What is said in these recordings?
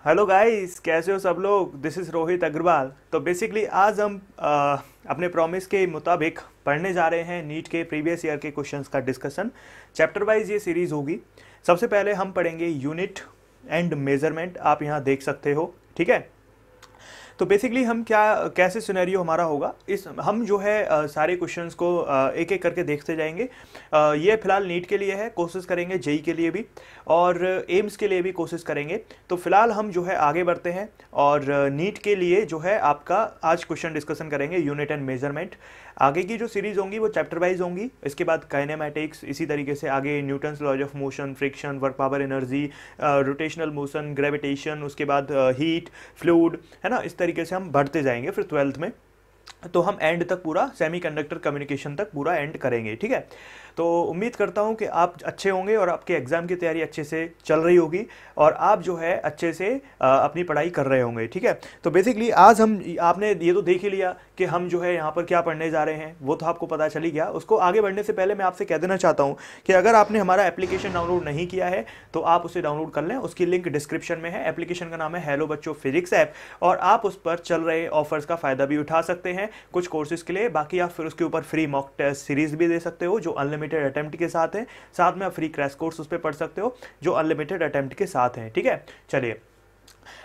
Hello guys, कैसे हो सब लोग। This is Rohit Agrawal. तो बेसिकली आज हम अपने प्रॉमिस के मुताबिक पढ़ने जा रहे हैं नीट के प्रीवियस ईयर के क्वेश्चंस का डिस्कशन। चैप्टर वाइज ये सीरीज़ होगी। सबसे पहले हम पढ़ेंगे यूनिट एंड मेजरमेंट, आप यहाँ देख सकते हो, ठीक है। तो बेसिकली हम क्या कैसे सिनेरियो हमारा होगा, इस हम जो है सारे क्वेश्चंस को एक एक करके देखते जाएंगे। ये फिलहाल नीट के लिए है, कोशिश करेंगे जेई के लिए भी और एम्स के लिए भी कोशिश करेंगे। तो फिलहाल हम जो है आगे बढ़ते हैं और नीट के लिए जो है आपका आज क्वेश्चन डिस्कशन करेंगे यूनिट एंड मेजरमेंट। आगे की जो सीरीज होंगी वो चैप्टर वाइज होंगी। इसके बाद काइनेमैटिक्स, इसी तरीके से आगे Newton's laws of motion, friction, work power energy, rotational motion, gravitation, उसके बाद हीट, फ्लूइड, है ना। इस तरीके से हम बढ़ते जाएंगे। फिर 12th में तो हम एंड तक पूरा सेमीकंडक्टर कम्युनिकेशन तक पूरा एंड करेंगे, ठीक है। तो उम्मीद करता हूँ कि आप अच्छे होंगे और आपके एग्ज़ाम की तैयारी अच्छे से चल रही होगी और आप जो है अच्छे से अपनी पढ़ाई कर रहे होंगे, ठीक है। तो बेसिकली आज हम आपने ये तो देख ही लिया कि हम जो है यहाँ पर क्या पढ़ने जा रहे हैं, वो तो आपको पता चल ही गया। उसको आगे बढ़ने से पहले मैं आपसे कह देना चाहता हूँ कि अगर आपने हमारा एप्लीकेशन डाउनलोड नहीं किया है तो आप उसे डाउनलोड कर लें। उसकी लिंक डिस्क्रिप्शन में है। एप्लीकेशन का नाम है हेलो बच्चों फिजिक्स ऐप और आप उस पर चल रहे ऑफर्स का फ़ायदा भी उठा सकते हैं कुछ कोर्सेज के लिए। बाकी आप फिर उसके ऊपर फ्री मॉक टेस्ट सीरीज भी दे सकते हो जो अनलिमिटेड अटेम्प्ट के साथ है। साथ में आप फ्री क्रैश कोर्स उस पर पढ़ सकते हो जो अनलिमिटेड अटेम्प्ट के साथ हैं, ठीक है। चलिए,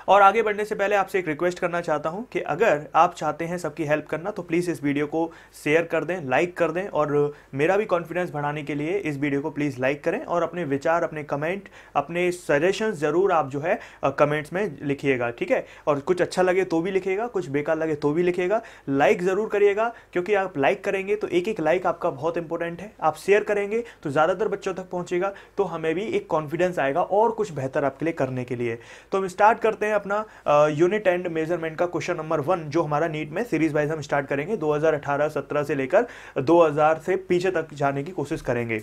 और आगे बढ़ने से पहले आपसे एक रिक्वेस्ट करना चाहता हूं कि अगर आप चाहते हैं सबकी हेल्प करना तो प्लीज़ इस वीडियो को शेयर कर दें, लाइक कर दें और मेरा भी कॉन्फिडेंस बढ़ाने के लिए इस वीडियो को प्लीज़ लाइक करें और अपने विचार, अपने कमेंट, अपने सजेशंस ज़रूर आप जो है कमेंट्स में लिखिएगा, ठीक है। और कुछ अच्छा लगे तो भी लिखिएगा, कुछ बेकार लगे तो भी लिखिएगा। लाइक ज़रूर करिएगा क्योंकि आप लाइक करेंगे तो एक एक लाइक आपका बहुत इंपॉर्टेंट है। आप शेयर करेंगे तो ज़्यादातर बच्चों तक पहुँचेगा तो हमें भी एक कॉन्फिडेंस आएगा और कुछ बेहतर आपके लिए करने के लिए। तो हम स्टार्ट करते हैं अपना यूनिट एंड मेजरमेंट का क्वेश्चन नंबर 1 जो हमारा नीट में सीरीज वाइज हम स्टार्ट करेंगे। 2018-17 से लेकर 2000 से पीछे तक जाने की कोशिश करेंगे।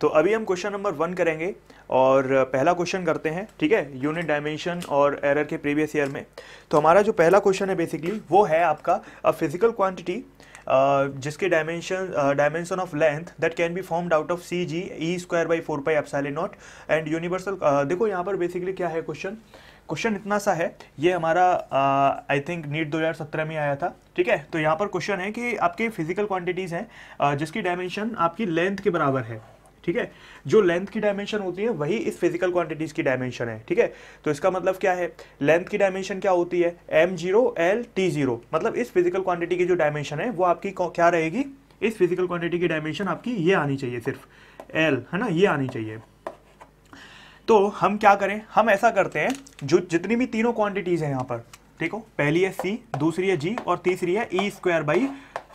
तो अभी हम क्वेश्चन नंबर 1 करेंगे और पहला क्वेश्चन करते हैं, ठीक है। यूनिट डायमेंशन और एरर के प्रीवियस ईयर में तो हमारा जो पहला क्वेश्चन है बेसिकली वो है आपका फिजिकल क्वांटिटी जिसके dimension of length that can be formed out of C G E square by 4 pi epsilon naught and universal. देखो यहाँ पर बेसिकली क्या है क्वेश्चन इतना सा है। ये हमारा आई थिंक नीट 2017 में आया था, ठीक है। तो यहाँ पर क्वेश्चन है कि आपके फिजिकल क्वांटिटीज़ हैं जिसकी डायमेंशन आपकी लेंथ के बराबर है, ठीक है। जो लेंथ की डायमेंशन होती है वही इस फिजिकल क्वांटिटीज की डायमेंशन है, ठीक है। तो इसका मतलब क्या है, लेंथ की डायमेंशन क्या होती है, m0 l t0। मतलब इस फिजिकल क्वांटिटी की जो डायमेंशन है वो आपकी क्या रहेगी, इस फिजिकल क्वांटिटी की डायमेंशन आपकी ये आनी चाहिए, सिर्फ l, है ना, ये आनी चाहिए। तो हम क्या करें, हम ऐसा करते हैं जो जितनी भी तीनों क्वांटिटीज है यहाँ पर, देखो पहली है c, दूसरी है g और तीसरी है E square by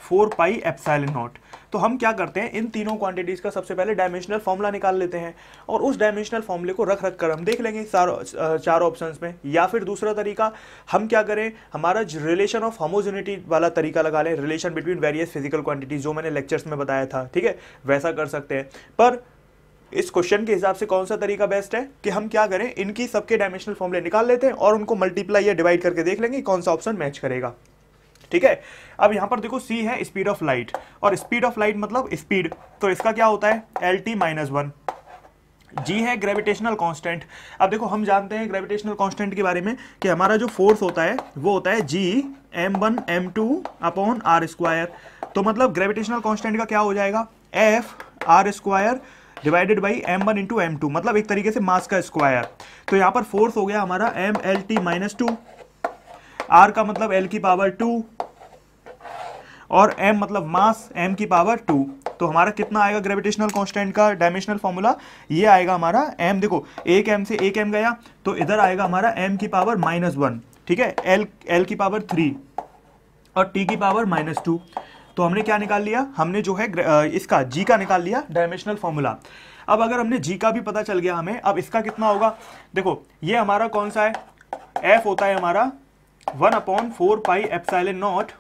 4 pi epsilon nought. तो हम क्या करते हैं, इन तीनों क्वांटिटीज का सबसे पहले डायमेंशनल फॉर्मूला निकाल लेते हैं और उस डायमेंशनल फॉर्मूले को रख कर हम देख लेंगे चार ऑप्शंस में। या फिर दूसरा तरीका हम क्या करें, हमारा रिलेशन ऑफ होमोजेनिटी वाला तरीका लगा लें, relation between various physical quantities जो मैंने लेक्चर्स में बताया था, ठीक है, वैसा कर सकते हैं। पर इस क्वेश्चन के हिसाब से कौन सा तरीका बेस्ट है कि हम क्या करें, इनकी सबके डायमेंशनल फॉर्मूले निकाल लेते हैं और उनको मल्टीप्लाई या डिवाइड करके देख लेंगे कौन सा ऑप्शन मैच करेगा, ठीक है। अब यहां पर देखो c है स्पीड ऑफ लाइट और स्पीड ऑफ लाइट मतलब स्पीड, तो इसका क्या होता है lt-1। g है ग्रेविटेशनल कांस्टेंट। अब देखो हम जानते हैं ग्रेविटेशनल कांस्टेंट के बारे में कि हमारा जो फोर्स होता है वो होता है g m1 m2 upon r square. तो मतलब ग्रेविटेशनल कांस्टेंट का क्या हो जाएगा, f r square divided by m1 into m2, मतलब एक तरीके से मास का स्क्वायर। तो यहाँ पर फोर्स हो गया हमारा mlt-2, r का मतलब l की पावर 2 और m मतलब मास m की पावर 2। तो हमारा कितना आएगा ग्रेविटेशनल कांस्टेंट का डायमेंशनल फॉर्मूला, ये आएगा हमारा m, देखो एक m से एक m गया तो इधर आएगा हमारा m की पावर -1, ठीक है, l की पावर 3 और t की पावर -2। तो हमने क्या निकाल लिया, हमने जो है इसका g का निकाल लिया डायमेंशनल फॉर्मूला। अब अगर हमने g का भी पता चल गया हमें, अब इसका कितना होगा, देखो ये हमारा कौन सा है, f होता है हमारा 1/4 pi epsilon naught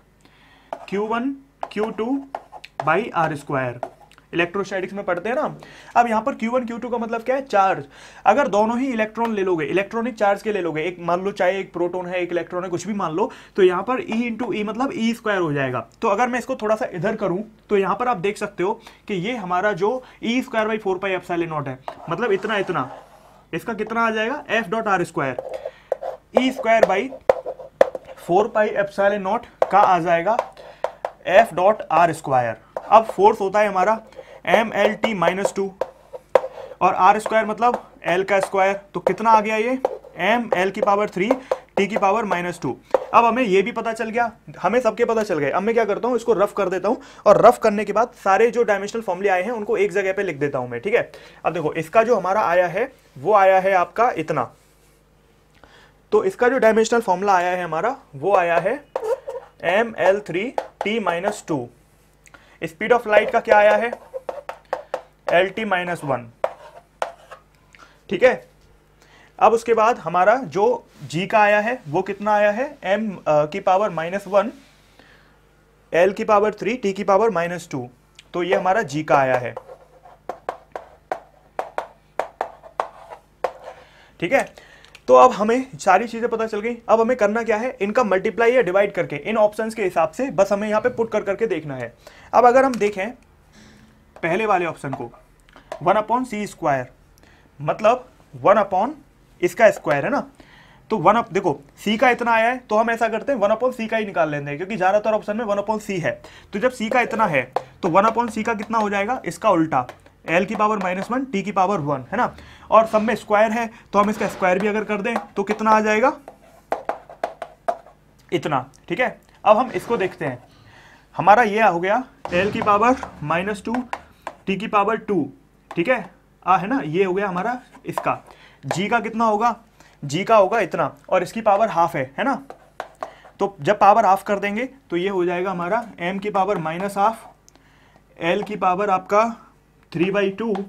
Q1 Q2 by R square. Electrostatics में पढ़ते हैं ना। अब यहाँ पर Q1 Q2 का मतलब क्या है, चार्ज। अगर दोनों ही इलेक्ट्रॉन ले लोगे, इलेक्ट्रॉनिक चार्ज के ले लोगे, एक मान लो चाहे एक प्रोटॉन है एक इलेक्ट्रॉन है, कुछ भी मान लो, तो यहाँ पर E इंटू ई मतलब ई स्क्वायर हो जाएगा। तो अगर मैं इसको थोड़ा सा इधर करूँ तो यहाँ पर आप देख सकते हो कि ये हमारा जो E square by 4 pi epsilon nought है, मतलब इतना इतना इसका कितना आ जाएगा, F dot r square E square by 4 pi epsilon nought का आ जाएगा एफ डॉट आर स्क्वायर। अब फोर्स होता है हमारा एम एल टी माइनस 2 और आर स्क्वायर मतलब एल का स्क्वायर, तो कितना आ गया ये एम एल की पावर 3 टी की पावर माइनस 2। अब हमें ये भी पता चल गया, हमें सबके पता चल गए। अब मैं क्या करता हूँ, इसको रफ कर देता हूँ और रफ करने के बाद सारे जो डायमेंशनल फॉर्मूले आए हैं उनको एक जगह पे लिख देता हूँ मैं, ठीक है। अब देखो इसका जो हमारा आया है वो आया है आपका इतना, तो इसका जो डायमेंशनल फॉर्मूला आया है हमारा वो आया है M L 3 T minus 2। Speed of light का क्या आया है एल टी माइनस 1, ठीक है। अब उसके बाद हमारा जो g का आया है वो कितना आया है m की पावर -1 l की पावर 3 t की पावर -2, तो ये हमारा g का आया है, ठीक है। तो अब हमें सारी चीजें पता चल गई। अब हमें करना क्या है, इनका मल्टीप्लाई या डिवाइड करके इन ऑप्शंस के हिसाब से बस हमें यहाँ पे पुट कर करके देखना है। अब अगर हम देखें पहले वाले ऑप्शन को 1/c², मतलब 1 इसका स्क्वायर है ना, तो 1 देखो c का इतना आया है तो हम ऐसा करते हैं 1/c का ही निकाल लेते हैं, क्योंकि ज्यादातर ऑप्शन में 1/c है। तो जब c का इतना है तो 1/c का कितना हो जाएगा, इसका उल्टा l की पावर -1 t की पावर 1 है ना, और सब में स्क्वायर है तो हम इसका स्क्वायर भी अगर कर दें तो कितना आ जाएगा इतना, ठीक है। अब हम इसको देखते हैं, हमारा ये हो गया l की पावर -2 t की पावर 2, ठीक है, है ना, ये हो गया हमारा इसका। g का कितना होगा, g का होगा इतना और इसकी पावर हाफ है ना, तो जब पावर हाफ कर देंगे तो ये हो जाएगा हमारा m की पावर -1/2 l की पावर आपका 3/2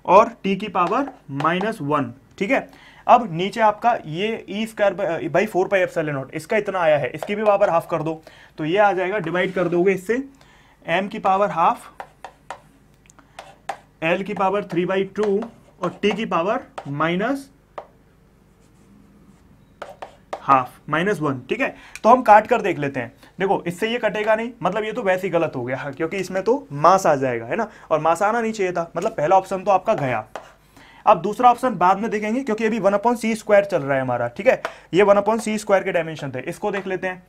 और t की पावर -1, ठीक है। अब नीचे आपका ये e² by 4 pi epsilon not इसका इतना आया है, इसकी भी पावर हाफ कर दो तो ये आ जाएगा, डिवाइड कर दोगे इससे m की पावर हाफ l की पावर 3/2 और t की पावर -1, ठीक है। तो हम काट कर देख लेते हैं, देखो इससे ये कटेगा नहीं, मतलब ये तो वैसे ही गलत हो गया क्योंकि इसमें तो मास आ जाएगा है ना, और मास आना नहीं चाहिए था, मतलब पहला ऑप्शन तो आपका गया। अब दूसरा ऑप्शन बाद में देखेंगे क्योंकि अभी 1/c² चल रहा है हमारा, ठीक है। ये 1/c² के डायमेंशन थे, इसको देख लेते हैं।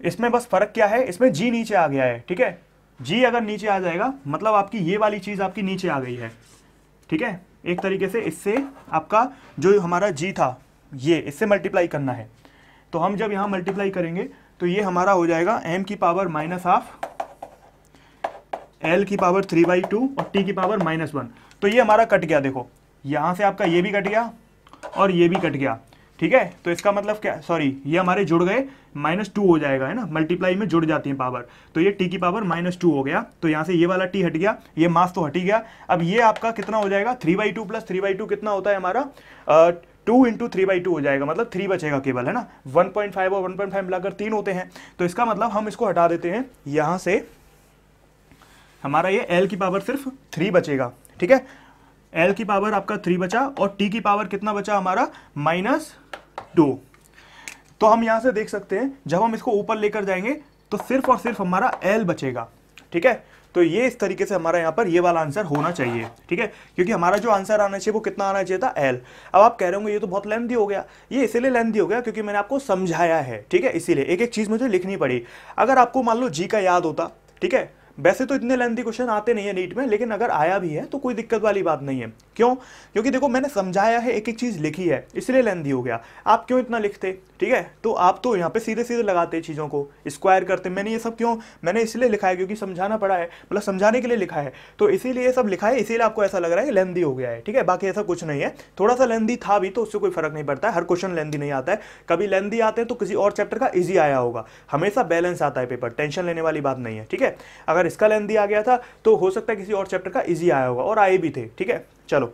इसमें बस फर्क क्या है, इसमें g नीचे आ गया है, ठीक है। g अगर नीचे आ जाएगा मतलब आपकी ये वाली चीज आपकी नीचे आ गई है, ठीक है। एक तरीके से इससे आपका जो हमारा g था ये इससे मल्टीप्लाई करना है, तो हम जब यहाँ मल्टीप्लाई करेंगे तो ये हमारा हो जाएगा m की पावर -1/2 l की पावर 3/2 और t की पावर -1, तो ये हमारा कट गया। देखो यहाँ से आपका ये भी कट गया और ये भी कट गया, ठीक है। तो इसका मतलब क्या, सॉरी ये हमारे जुड़ गए, -2 हो जाएगा है ना, मल्टीप्लाई में जुड़ जाती है पावर, तो ये t की पावर -2 हो गया, तो यहाँ से ये वाला t हट गया, ये मास तो हट ही गया। अब ये आपका कितना हो जाएगा 3/2 + 3/2 कितना होता है हमारा 2 × 3/2 हो जाएगा, मतलब 3 बचेगा केवल है ना, 1.5 और 1.5 मिलाकर 3 होते हैं, तो इसका मतलब हम इसको हटा देते हैं यहाँ से, हमारा ये l की पावर सिर्फ 3 बचेगा, ठीक है। l की पावर आपका 3 बचा और t की पावर कितना बचा हमारा -2। तो हम यहाँ से देख सकते हैं जब हम इसको ऊपर लेकर जाएंगे तो सिर्फ और सिर्फ हमारा l बचेगा, ठीक है। तो ये इस तरीके से हमारा यहाँ पर ये वाला आंसर होना चाहिए, ठीक है, क्योंकि हमारा जो आंसर आना चाहिए वो कितना आना चाहिए था l। अब आप कह रहे होंगे ये तो बहुत लेंथी हो गया, ये इसीलिए लेंथी हो गया क्योंकि मैंने आपको समझाया है, ठीक है, इसीलिए एक एक चीज मुझे लिखनी पड़ी। अगर आपको मान लो g का याद होता, ठीक है, वैसे तो इतने लेंथी क्वेश्चन आते नहीं है नीट में, लेकिन अगर आया भी है तो कोई दिक्कत वाली बात नहीं है। क्यों, क्योंकि देखो मैंने समझाया है, एक एक चीज लिखी है, इसलिए लेंथी हो गया। आप क्यों इतना लिखते, ठीक है, तो आप तो यहाँ पे सीधे सीधे लगाते चीजों को, स्क्वायर करते। मैंने ये सब क्यों, मैंने इसलिए लिखा है क्योंकि समझाना पड़ा है, मतलब समझाने के लिए लिखा है, तो इसीलिए सब लिखा है, इसीलिए आपको ऐसा लग रहा है लेंथी हो गया है, ठीक है। बाकी ऐसा कुछ नहीं है, थोड़ा सा लेंथी था भी तो उससे कोई फर्क नहीं पड़ता है, हर क्वेश्चन लेंथी नहीं आता है, कभी लेंथी आते हैं तो किसी और चैप्टर का ईजी आया होगा, हमेशा बैलेंस आता है पेपर, टेंशन लेने वाली बात नहीं है, ठीक है। अगर इसका लेंथी आ गया था तो हो सकता है किसी और चैप्टर का इजी आया होगा, और आए भी थे, ठीक है। चलो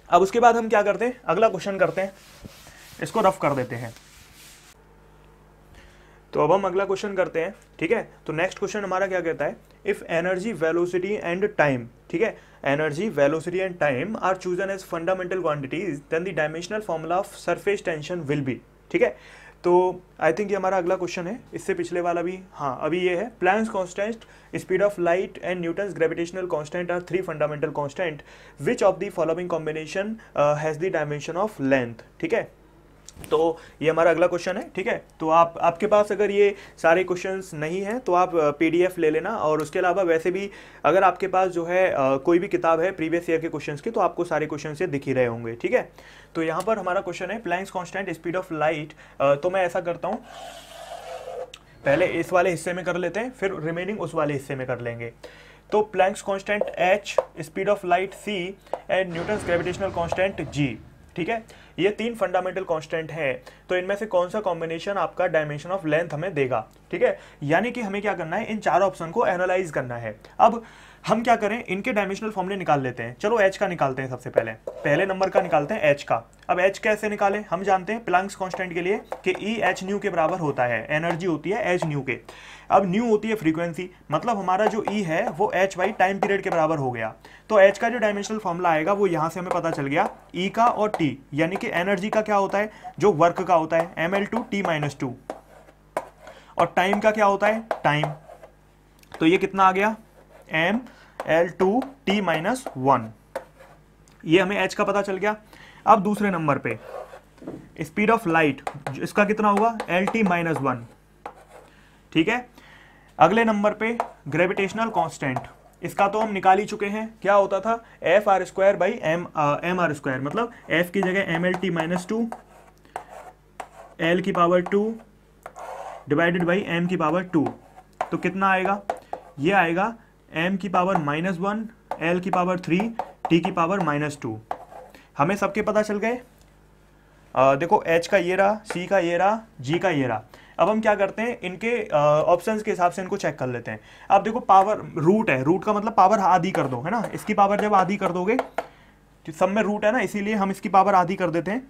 अब उसके बाद हम क्या करते हैं, अगला क्वेश्चन करते हैं, इसको रफ कर देते हैं। तो अब हम अगला क्वेश्चन करते हैं, ठीक है। तो नेक्स्ट क्वेश्चन हमारा क्या कहता है, if energy velocity and time, ठीक है, energy velocity and time are chosen as fundamental quantities then the dimensional formula of surface tension will be, ठीक है। तो आई थिंक ये हमारा अगला क्वेश्चन है, इससे पिछले वाला भी, हाँ अभी ये है, Planck's constant, speed of light and Newton's gravitational constant are 3 fundamental constant, which of the following combination has the dimension of length. ठीक है, तो ये हमारा अगला क्वेश्चन है। ठीक है, तो आपके पास अगर ये सारे क्वेश्चंस नहीं हैं तो आप पीडीएफ ले लेना, और उसके अलावा वैसे भी अगर आपके पास जो है कोई भी किताब है प्रीवियस ईयर के क्वेश्चंस की, तो आपको सारे क्वेश्चन से दिख ही रहे होंगे। ठीक है, तो यहाँ पर हमारा क्वेश्चन है Planck's constant speed of light. तो मैं ऐसा करता हूँ, पहले इस वाले हिस्से में कर लेते हैं, फिर रिमेनिंग उस वाले हिस्से में कर लेंगे। तो Planck's constant h, speed of light c and Newton's gravitational constant g। ठीक है, ये 3 फंडामेंटल कांस्टेंट है, तो इनमें से कौन सा कॉम्बिनेशन आपका डायमेंशन ऑफ लेंथ हमें देगा। ठीक है, यानी कि हमें क्या करना है, इन चारों ऑप्शन को एनालाइज करना है। अब हम क्या करें, इनके डायमेंशनल फॉर्मूले निकाल लेते हैं। चलो h का निकालते हैं, सबसे पहले नंबर का निकालते हैं h का। अब h कैसे निकालें, हम जानते हैं प्लैंक्स कांस्टेंट के लिए कि E h न्यू के बराबर होता है, एनर्जी होती है h न्यू के। अब न्यू होती है फ्रीक्वेंसी, मतलब हमारा जो E है वो h बाई टाइम पीरियड के बराबर हो गया। तो h का जो डायमेंशनल फॉर्मूला आएगा वो यहाँ से हमें पता चल गया, E का और T, यानी कि एनर्जी का क्या होता है, जो वर्क का होता है ml2t-2, और टाइम का क्या होता है, टाइम। तो ये कितना आ गया, ml2t-1, ये हमें h का पता चल गया। अब दूसरे नंबर पे स्पीड ऑफ लाइट, इसका कितना होगा, lt-1। ठीक है, अगले नंबर पे ग्रेविटेशनल कांस्टेंट, इसका तो हम निकाल ही चुके हैं, क्या होता था, FR² बाई mr², मतलब f की जगह mlt-2 l की पावर 2 डिवाइडेड बाई m की पावर 2। तो कितना आएगा, ये आएगा m की पावर -1, l की पावर 3, t की पावर -2। हमें सबके पता चल गए। देखो h का ये रहा, c का ये रहा, g का ये रहा। अब हम क्या करते हैं, इनके ऑप्शंस के हिसाब से इनको चेक कर लेते हैं। अब देखो पावर रूट है, रूट का मतलब पावर आधी कर दो, है ना। इसकी पावर जब आधी कर दोगे, तो सब में रूट है ना, इसीलिए हम इसकी पावर आधी कर देते हैं।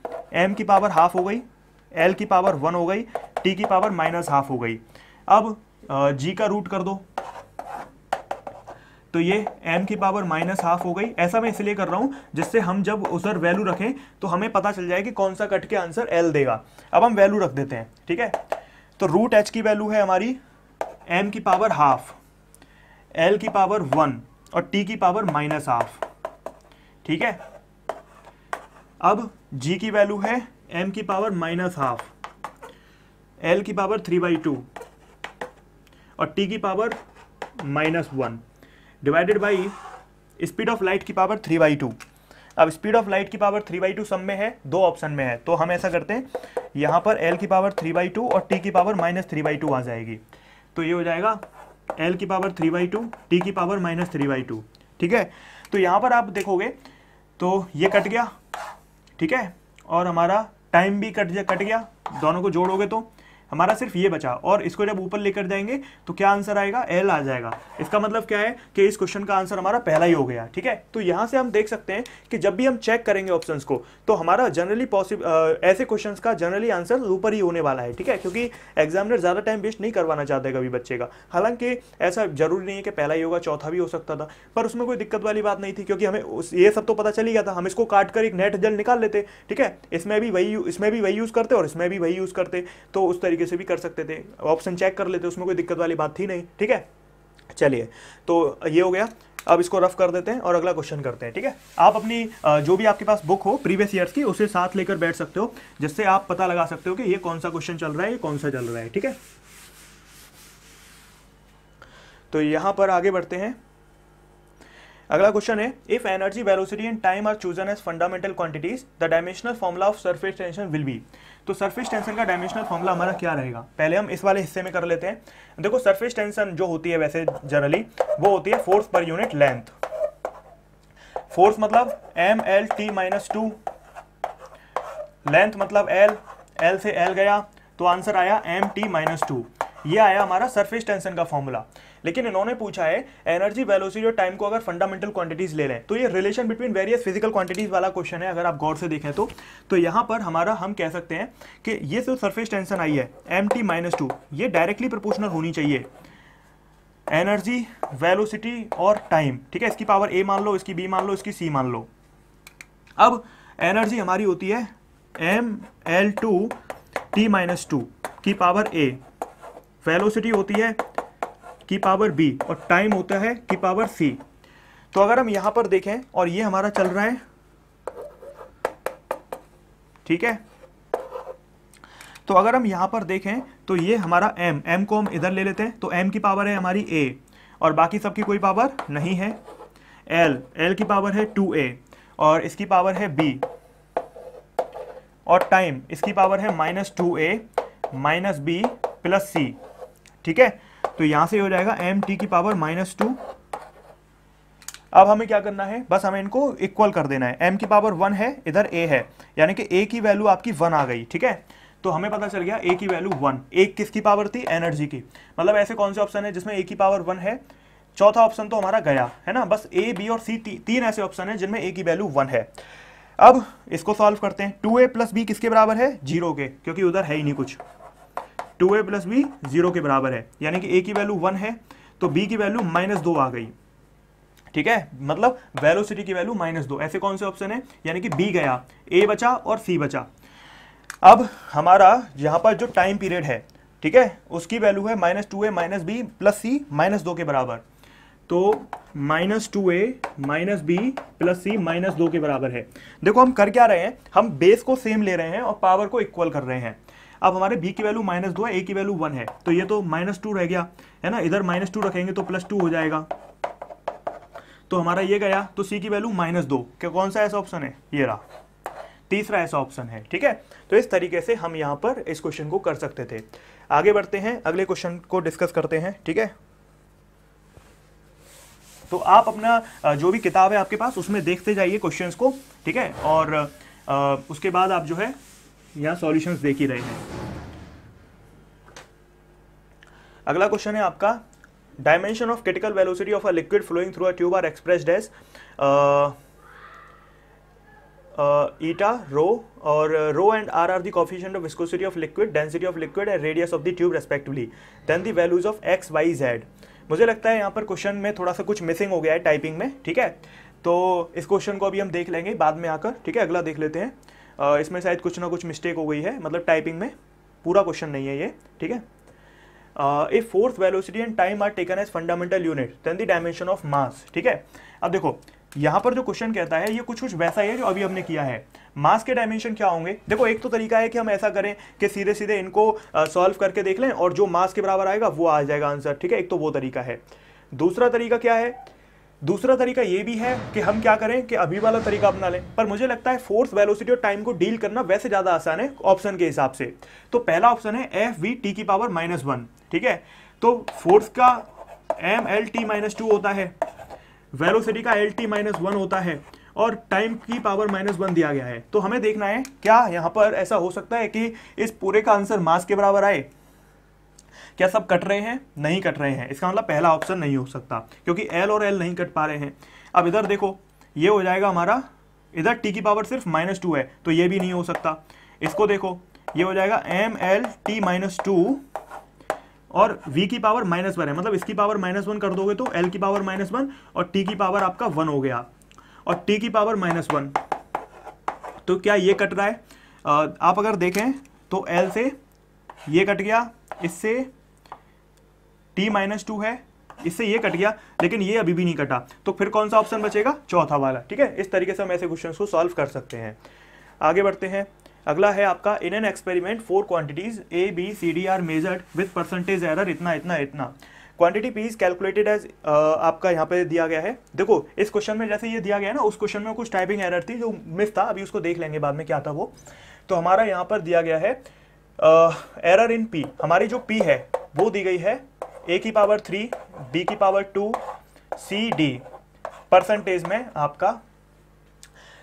m की पावर हाफ हो गई, l की पावर 1 हो गई, t की पावर -हाफ हो गई। अब g का रूट कर दो, तो ये m की पावर -हाफ हो गई। ऐसा मैं इसलिए कर रहा हूं जिससे हम जब उधर वैल्यू रखें तो हमें पता चल जाए कि कौन सा कट के आंसर l देगा। अब हम वैल्यू रख देते हैं। ठीक है, तो रूट h की वैल्यू है हमारी m की पावर हाफ, l की पावर 1 और t की पावर -हाफ। ठीक है, अब g की वैल्यू है m की पावर -हाफ, l की पावर 3/2 और t की power -1 divided by speed of light की पावर 3/2। अब स्पीड ऑफ लाइट की पावर 3/2 सब में है, 2 ऑप्शन में है, तो हम ऐसा करते हैं, यहाँ पर l की पावर 3/2 और t की पावर -3/2 आ जाएगी। तो ये हो जाएगा l की पावर 3/2, t की पावर -3/2। ठीक है, तो यहाँ पर आप देखोगे तो ये कट गया। ठीक है, और हमारा टाइम भी कट गया, दोनों को जोड़ोगे तो हमारा सिर्फ ये बचा, और इसको जब ऊपर लेकर जाएंगे तो क्या आंसर आएगा, एल आ जाएगा। इसका मतलब क्या है कि इस क्वेश्चन का आंसर हमारा पहला ही हो गया। ठीक है, तो यहां से हम देख सकते हैं कि जब भी हम चेक करेंगे ऑप्शंस को तो हमारा जनरली ऐसे क्वेश्चंस का जनरली आंसर ऊपर ही होने वाला है। ठीक है, क्योंकि एग्जामिनर ज्यादा टाइम वेस्ट नहीं करवाना चाहते कभी बच्चे का। हालांकि ऐसा जरूरी नहीं है कि पहला ही होगा, चौथा भी हो सकता था, पर उसमें कोई दिक्कत वाली बात नहीं थी, क्योंकि हमें ये सब तो पता चल ही गया था। हम इसको काट कर एक नेट रिजल्ट निकाल लेते। ठीक है, इसमें भी वही यूज करते और इसमें भी वही यूज करते, तो उस तरीके से भी कर सकते थे, ऑप्शन चेक कर लेते, उसमें कोई दिक्कत वाली बात थी नहीं। ठीक है, चलिए, तो ये हो गया। अब इसको रफ कर देते हैं और अगला क्वेश्चन करते हैं। ठीक है, आप अपनी जो भी आपके पास बुक हो प्रीवियस ईयर्स की, उसे साथ लेकर बैठ सकते हो, जिससे आप पता लगा सकते हो कि ये कौन सा क्वेश्चन चल रहा है, ये कौन सा चल रहा है। ठीक है, तो यहां पर आगे बढ़ते हैं। अगला क्वेश्चन है, if energy, velocity and time are chosen as fundamental quantities, the dimensional formula of surface tension will be. तो सरफेस टेंशन का डायमेंशनल फॉर्मूला हमारा क्या रहेगा, पहले हम इस वाले हिस्से में कर लेते हैं। देखो, सरफेस टेंशन जो होती है वैसे जनरली वो होती है force per unit length. Force मतलब mlt-2, लेंथ मतलब l से l गया तो आंसर आया mt-2। ये आया हमारा सरफेस टेंशन का फॉर्मूला। लेकिन इन्होंने पूछा है एनर्जी, वेलोसिटी और टाइम को अगर फंडामेंटल क्वांटिटीज ले लें, तो ये relation between various physical quantities वाला क्वेश्चन है। अगर आप गौर से देखें तो यहाँ पर हमारा हम कह सकते हैं कि ये जो सरफेस टेंशन आई है mt-2, ये डायरेक्टली प्रोपोर्शनल होनी चाहिए एनर्जी, वेलोसिटी और टाइम। ठीक है, इसकी पावर a मान लो, इसकी b मान लो, इसकी c मान लो। अब एनर्जी हमारी होती है ml2 t माइनस टू की पावर a, वेलोसिटी होती है की पावर b और टाइम होता है की पावर c। तो अगर हम यहां पर देखें और ये हमारा चल रहा है, ठीक है, तो अगर हम यहां पर देखें तो ये हमारा m को हम इधर ले लेते हैं, तो m की पावर है हमारी a और बाकी सबकी कोई पावर नहीं है। l की पावर है 2a और इसकी पावर है b और टाइम इसकी पावर है -2a minus B plus c, ठीक है। तो यहां से हो जाएगा mt की पावर -2। अब हमें क्या करना है, बस हमें इनको इक्वल कर देना है। m की पावर 1 है, इधर a है, यानी कि a की वैल्यू आपकी 1 आ गई, ठीक है। तो हमें पता चल गया a की वैल्यू 1। एक किसकी पावर थी, एनर्जी की। मतलब ऐसे कौन से ऑप्शन है जिसमें a की पावर 1 है, चौथा ऑप्शन तो हमारा गया है ना। बस a, b और c तीन ऐसे ऑप्शन है जिनमें a की वैल्यू 1 है। अब इसको सॉल्व करते हैं। 2a प्लस b किसके बराबर है, 0 के, क्योंकि उधर है ही नहीं कुछ। 2a प्लस b 0 के बराबर है, यानी कि a की वैल्यू 1 है तो b की वैल्यू -2 आ गई, ठीक है। मतलब वेलोसिटी की वैल्यू -2। ऐसे कौन से ऑप्शन है, यानी कि b गया, a बचा और c बचा। अब हमारा यहाँ पर जो टाइम पीरियड है, ठीक है, उसकी वैल्यू है -2a minus B plus c -2 के बराबर। तो -2a माइनस बी प्लस सी -2 के बराबर है। देखो हम कर क्या रहे हैं, हम बेस को सेम ले रहे हैं और पावर को इक्वल कर रहे हैं। अब हमारे b की वैल्यू -2 है, a की वैल्यू 1 है, तो ये तो -2 रह गया है ना। इधर -2 रखेंगे तो +2 हो जाएगा, तो हमारा ये गया। तो c की वैल्यू -2, क्या कौन सा ऐसा ऑप्शन है, ये रहा, तीसरा ऐसा ऑप्शन है, ठीक है। तो इस तरीके से हम यहाँ पर इस क्वेश्चन को कर सकते थे। आगे बढ़ते हैं, अगले क्वेश्चन को डिस्कस करते हैं, ठीक है। तो आप अपना जो भी किताब है आपके पास उसमें देखते जाइए क्वेश्चंस को, ठीक है, और उसके बाद आप जो है यहाँ सॉल्यूशंस देख ही रहे हैं। अगला क्वेश्चन है आपका, dimension of critical velocity of a liquid flowing through a tube are expressed as eta rho, और rho and r are the coefficient of viscosity of liquid, density of liquid and radius of the tube respectively, then the values of x, y, z। मुझे लगता है यहाँ पर question में थोड़ा सा कुछ मिसिंग हो गया है टाइपिंग में, ठीक है। तो इस क्वेश्चन को अभी हम देख लेंगे बाद में आकर, ठीक है। अगला देख लेते हैं। इसमें शायद कुछ ना कुछ मिस्टेक हो गई है, मतलब टाइपिंग में, पूरा क्वेश्चन नहीं है ये, ठीक है। If force, velocity and time are taken as fundamental unit then the dimension of mass, ठीक है। अब देखो यहाँ पर जो क्वेश्चन कहता है ये कुछ वैसा ही है जो अभी हमने किया है। मास के डायमेंशन क्या होंगे, देखो एक तो तरीका है कि हम ऐसा करें कि सीधे सीधे इनको सॉल्व करके देख लें और जो मास के बराबर आएगा वो आ जाएगा आंसर, ठीक है। एक तो वो तरीका है। दूसरा तरीका क्या है, दूसरा तरीका ये भी है कि हम क्या करें कि अभी वाला तरीका अपना लें, पर मुझे लगता है फोर्स, वेलोसिटी और टाइम को डील करना वैसे ज़्यादा आसान है ऑप्शन के हिसाब से। तो पहला ऑप्शन है एफ वी टी की पावर -1, ठीक है। तो फोर्स का एम एल टी -2 होता है, वेलोसिटी का एल टी -1 होता है और टाइम की पावर -1 दिया गया है। तो हमें देखना है क्या यहाँ पर ऐसा हो सकता है कि इस पूरे का आंसर मास के बराबर आए। क्या सब कट रहे हैं, नहीं कट रहे हैं, इसका मतलब पहला ऑप्शन नहीं हो सकता क्योंकि एल और एल नहीं कट पा रहे हैं। अब इधर देखो ये हो जाएगा हमारा, इधर टी की पावर सिर्फ -2 है तो ये भी नहीं हो सकता। इसको देखो ये हो जाएगा एम एल टी -2 और v की पावर -1 है, मतलब इसकी पावर -1 कर दोगे तो l की पावर -1 और t की पावर आपका 1 हो गया और t की पावर -1। तो क्या ये कट रहा है, आप अगर देखें तो l से ये कट गया, इससे t -2 है, इससे ये कट गया, लेकिन ये अभी भी नहीं कटा। तो फिर कौन सा ऑप्शन बचेगा, चौथा वाला, ठीक है। इस तरीके से हम ऐसे क्वेश्चंस को सॉल्व कर सकते हैं। आगे बढ़ते हैं। अगला है आपका, in an experiment 4 quantities A B C D are measured with percentage error इतना इतना इतना। Quantity P is calculated as, आपका यहाँ पे दिया गया है। देखो इस क्वेश्चन में जैसे ये दिया गया है ना, उस क्वेश्चन में कुछ टाइपिंग एरर थी जो मिस था, अभी उसको देख लेंगे बाद में क्या था वो। तो हमारा यहाँ पर दिया गया है एरर इन पी, हमारी जो पी है वो दी गई है ए की पावर 3, बी की पावर 2, सी डी परसेंटेज में आपका।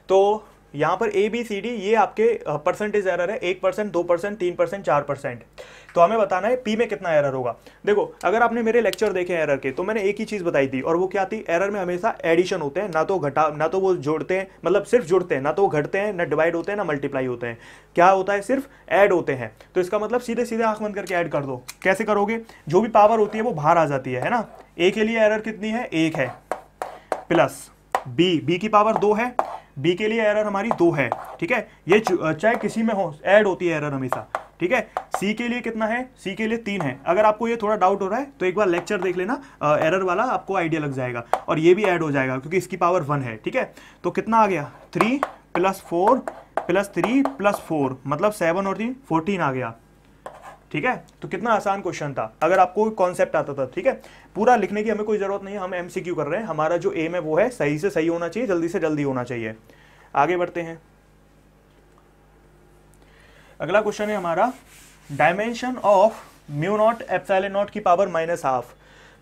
तो यहाँ पर ए बी सी डी ये आपके परसेंटेज एरर है, 1%, 2%, 3%, 4%। तो हमें बताना है पी में कितना एरर होगा। देखो अगर आपने मेरे लेक्चर देखे एरर के तो मैंने एक ही चीज़ बताई थी, और वो क्या थी, एरर में हमेशा एडिशन होते हैं, ना तो घटा, ना तो वो जोड़ते हैं, मतलब सिर्फ जुड़ते हैं, ना तो वो घटते हैं, ना डिवाइड होते हैं, ना मल्टीप्लाई होते हैं। क्या होता है, सिर्फ ऐड होते हैं। तो इसका मतलब सीधे सीधे आंख बंद करके ऐड कर दो। कैसे करोगे, जो भी पावर होती है वो बाहर आ जाती है ना। ए के लिए एरर कितनी है, 1 है, प्लस बी की पावर 2 है, बी के लिए एरर हमारी 2 है, ठीक है। ये चाहे किसी में हो ऐड होती है एरर हमेशा, ठीक है। सी के लिए कितना है, सी के लिए 3 है। अगर आपको ये थोड़ा डाउट हो रहा है तो एक बार लेक्चर देख लेना, एरर वाला, आपको आइडिया लग जाएगा। और ये भी ऐड हो जाएगा क्योंकि इसकी पावर 1 है, ठीक है। तो कितना आ गया, 3 + 4 + 3 + 4 मतलब 7 और 3 14 आ गया, ठीक है। तो कितना आसान क्वेश्चन था अगर आपको कॉन्सेप्ट आता था, ठीक है। पूरा लिखने की हमें कोई जरूरत नहीं है, हम एमसीक्यू कर रहे हैं। हमारा जो एम है वो है सही से सही होना चाहिए, जल्दी से जल्दी होना चाहिए। आगे बढ़ते हैं। अगला क्वेश्चन है हमारा डायमेंशन ऑफ μ0 ε0 की पावर -½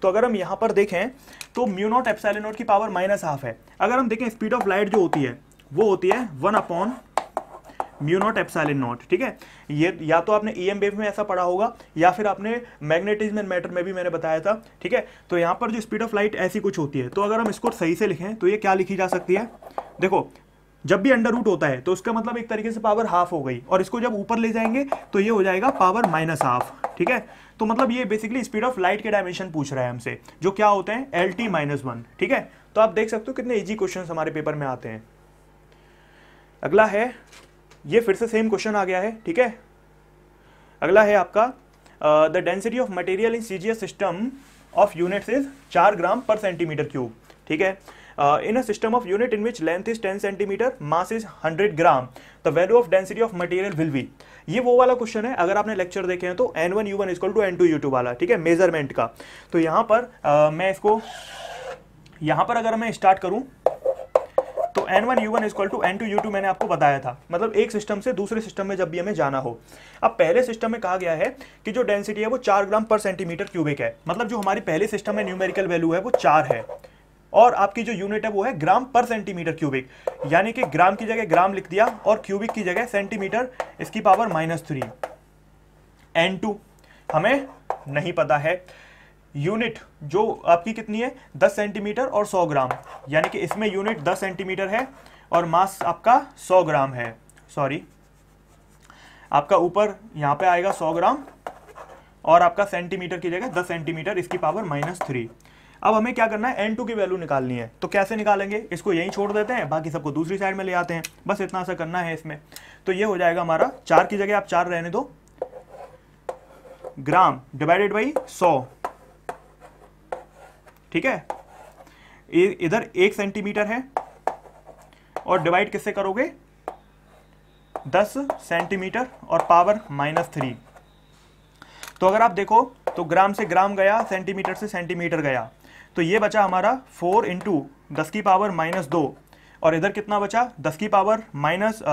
तो अगर हम यहां पर देखें तो μ0 ε0 की पावर -½ है। अगर हम देखें स्पीड ऑफ लाइट जो होती है वो होती है 1/μ0 ε0, ठीक है। ये या तो आपने ईएम वेव में ऐसा पढ़ा होगा या फिर आपने मैग्नेटिज्म एंड मैटर में भी मैंने बताया था, ठीक है। तो यहाँ पर जो स्पीड ऑफ लाइट ऐसी कुछ होती है, तो अगर हम इसको सही से लिखें तो ये क्या लिखी जा सकती है, देखो जब भी अंडर रूट होता है तो उसका मतलब एक तरीके से पावर हाफ हो गई, और इसको जब ऊपर ले जाएंगे तो ये हो जाएगा पावर -½ ठीक है। तो मतलब ये बेसिकली स्पीड ऑफ लाइट के डायमेंशन पूछ रहा है हमसे, जो क्या होते हैं LT-1, ठीक है। तो आप देख सकते हो कितने इजी क्वेश्चन हमारे पेपर में आते हैं। अगला है, ये फिर से सेम क्वेश्चन आ गया है, ठीक है। अगला है आपका the density of material in CGS system of units is 4 ग्राम पर सेंटीमीटर क्यूब, ठीक है। In a system of unit in which length is 10 centimeter, mass is 100 gram, the value of density of material will be। ये वो वाला question है, अगर आपने lecture देखे हैं तो N1U1 = N2U2 वाला, ठीक है, मेजरमेंट का। तो यहाँ पर मैं इसको यहाँ पर अगर मैं स्टार्ट करूँ तो N1U1 = N2U2 मैंने आपको बताया था, मतलब एक सिस्टम से दूसरे सिस्टम में जब भी हमें जाना हो। अब पहले सिस्टम में कहा गया है कि जो डेंसिटी है वो 4 ग्राम पर सेंटीमीटर क्यूबिक है, मतलब जो हमारी पहले सिस्टम में न्यूमेरिकल वैल्यू है वो 4 है, और आपकी जो यूनिट है वो है ग्राम पर सेंटीमीटर क्यूबिक, यानी कि ग्राम की जगह ग्राम लिख दिया और क्यूबिक की जगह सेंटीमीटर, इसकी पावर -3। N2 हमें नहीं पता है। यूनिट जो आपकी कितनी है, 10 सेंटीमीटर और 100 ग्राम, यानी कि इसमें यूनिट 10 सेंटीमीटर है और मास आपका 100 ग्राम है। सॉरी, आपका ऊपर यहाँ पे आएगा 100 ग्राम और आपका सेंटीमीटर की जगह 10 सेंटीमीटर, इसकी पावर -3। अब हमें क्या करना है, N2 की वैल्यू निकालनी है। तो कैसे निकालेंगे, इसको यहीं छोड़ देते हैं, बाकी सबको दूसरी साइड में ले आते हैं, बस इतना सा करना है इसमें। तो ये हो जाएगा हमारा 4 की जगह आप 4 रहने दो, ग्राम डिवाइडेड बाई 100, ठीक है। इधर 1 सेंटीमीटर है और डिवाइड किससे करोगे, 10 सेंटीमीटर और पावर -3। तो अगर आप देखो तो ग्राम से ग्राम गया, सेंटीमीटर से सेंटीमीटर गया, तो ये बचा हमारा 4 × 10 की पावर -2, और इधर कितना बचा, 10 की पावर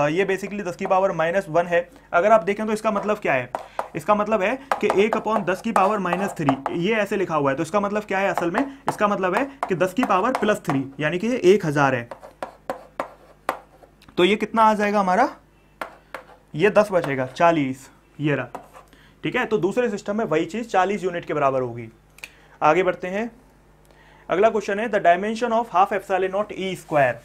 ये बेसिकली 10 की पावर -1 है। अगर आप देखें तो इसका मतलब क्या है, इसका मतलब है कि 1/10 की पावर -3, ये ऐसे लिखा हुआ है, तो इसका मतलब क्या है असल में, इसका मतलब है कि 10 की पावर +3, यानी कि ये 1000 है। तो ये कितना आ जाएगा हमारा, ये 10 बचेगा, 40, ये रहा, ठीक है। तो दूसरे सिस्टम में वही चीज 40 यूनिट के बराबर होगी। आगे बढ़ते हैं। अगला क्वेश्चन है द डायमेंशन ऑफ ½ ε0 E²।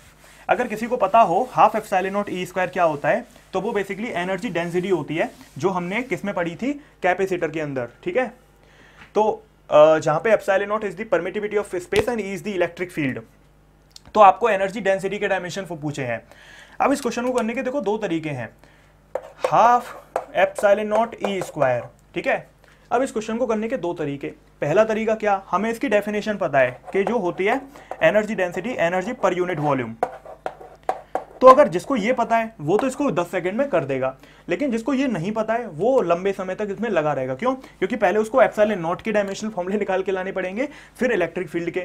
अगर किसी को पता हो ½ ε0 E² क्या होता है, तो वो बेसिकली एनर्जी डेंसिटी होती है, जो हमने किस में पढ़ी थी, कैपेसिटर के अंदर, ठीक है। तो जहां पे ε0 is the permittivity of space and E is the electric field, तो आपको एनर्जी डेंसिटी के डायमेंशन वो पूछे हैं। अब इस क्वेश्चन को करने के देखो 2 तरीके हैं, ½ ε0 E², ठीक है। अब इस क्वेश्चन को करने के 2 तरीके, पहला तरीका क्या, हमें इसकी डेफिनेशन पता है कि जो होती है energy density, energy per unit volume. तो अगर जिसको ये पता है वो तो इसको 10 सेकंड में कर देगा, लेकिन जिसको ये नहीं पता है वो लंबे समय तक इसमें लगा रहेगा। क्यों, क्योंकि पहले उसको ε0 के डायमेंशनल फॉर्मूले निकाल के लाने पड़ेंगे, फिर इलेक्ट्रिक फील्ड के।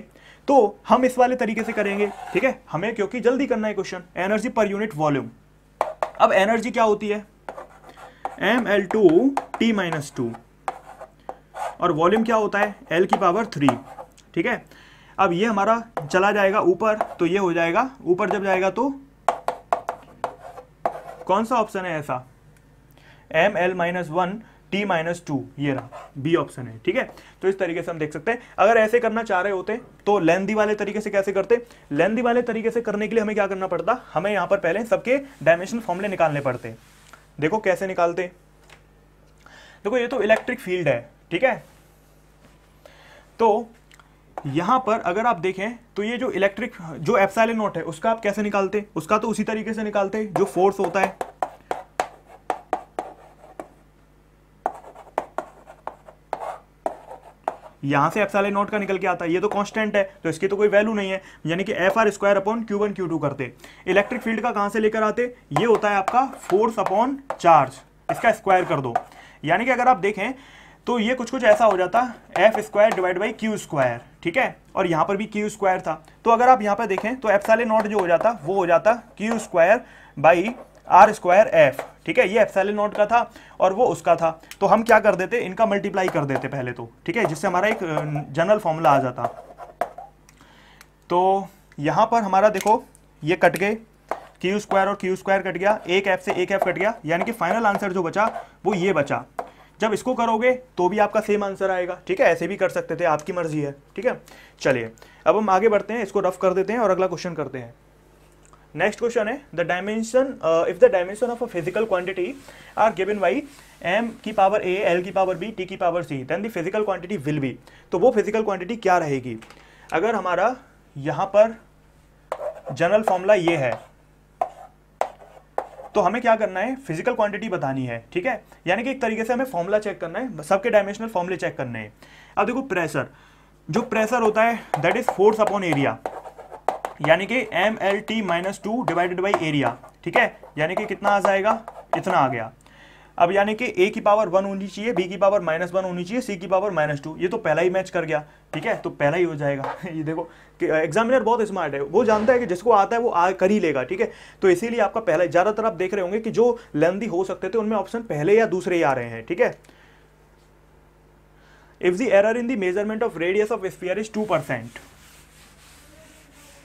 तो हम इस वाले तरीके से करेंगे, ठीक है, हमें क्योंकि जल्दी करना है question, energy per unit volume. अब एनर्जी क्या होती है, mL2T-2, और वॉल्यूम क्या होता है, L की पावर 3, ठीक है। अब ये हमारा चला जाएगा ऊपर, तो ये हो जाएगा ऊपर, जब जाएगा तो कौन सा ऑप्शन है ऐसा, mL-1T-2, ये रहा बी ऑप्शन है, ठीक है। तो इस तरीके से हम देख सकते हैं। अगर ऐसे करना चाह रहे होते तो लेंदी वाले तरीके से कैसे करते, लेंदी वाले तरीके से करने के लिए हमें क्या करना पड़ता, हमें यहां पर पहले सबके डायमेंशनल फॉर्मूले निकालने पड़ते। देखो कैसे निकालते, देखो ये तो इलेक्ट्रिक फील्ड है, ठीक है। तो यहां पर अगर आप देखें तो ये जो इलेक्ट्रिक जो ε0 है उसका आप कैसे निकालते, उसका तो उसी तरीके से निकालते जो फोर्स होता है, यहाँ से एप्सिलॉन नॉट का निकल के आता है, ये तो कांस्टेंट है तो इसकी तो कोई वैल्यू नहीं है, यानी कि F R square upon Q1 Q2 करते। इलेक्ट्रिक फील्ड का कहाँ से लेकर आते, ये होता है आपका फोर्स अपॉन चार्ज, इसका स्क्वायर कर दो, यानी कि अगर आप देखें तो ये कुछ कुछ ऐसा हो जाता F square divide by Q square, ठीक है, और यहाँ पर भी क्यू स्क्वायर था, तो अगर आप यहाँ पर देखें तो एप्सिलॉन नॉट जो हो जाता वो हो जाता Q square by R square F, ठीक है, ये एप्सिलॉन नॉट का था और वो उसका था, तो हम क्या कर देते, इनका मल्टीप्लाई कर देते पहले तो, ठीक है, जिससे हमारा एक जनरल फॉर्मूला आ जाता। तो यहाँ पर हमारा देखो ये कट गए, क्यू स्क्वायर और क्यू स्क्वायर कट गया, एक एफ से एक एफ कट गया, यानी कि फाइनल आंसर जो बचा वो ये बचा। जब इसको करोगे तो भी आपका सेम आंसर आएगा, ठीक है, ऐसे भी कर सकते थे, आपकी मर्जी है, ठीक है। चलिए अब हम आगे बढ़ते हैं, इसको रफ कर देते हैं और अगला क्वेश्चन करते हैं। नेक्स्ट क्वेश्चन है the dimension, if the dimension of a physical quantity are given by m की पावर a, l की पावर b, t की power c, then the physical quantity will be. तो वो फिजिकल क्वांटिटी क्या रहेगी, अगर हमारा यहाँ पर जनरल फॉर्मूला ये है तो हमें क्या करना है, फिजिकल क्वांटिटी बतानी है, ठीक है, यानी कि एक तरीके से हमें फॉर्मूला चेक करना है, सबके डायमेंशनल फॉर्मूले चेक करने हैं। अब देखो प्रेशर, जो प्रेशर होता है that is force upon area, यानी कि mLT-2 डिवाइडेड बाई एरिया, ठीक है, यानी कि कितना आ जाएगा, इतना आ गया। अब यानी कि a की पावर 1 होनी चाहिए, b की पावर -1 होनी चाहिए, c की पावर -2, ये तो पहला ही मैच कर गया, ठीक है, तो पहला ही हो जाएगा। ये देखो कि एग्जामिनर बहुत स्मार्ट है, वो जानता है कि जिसको आता है वो कर ही लेगा, ठीक है, तो इसीलिए आपका पहला, ज़्यादातर आप देख रहे होंगे कि जो लेंथी हो सकते थे उनमें ऑप्शन पहले या दूसरे ही आ रहे हैं, ठीक है। If the error in the measurement of radius of sphere is 2%,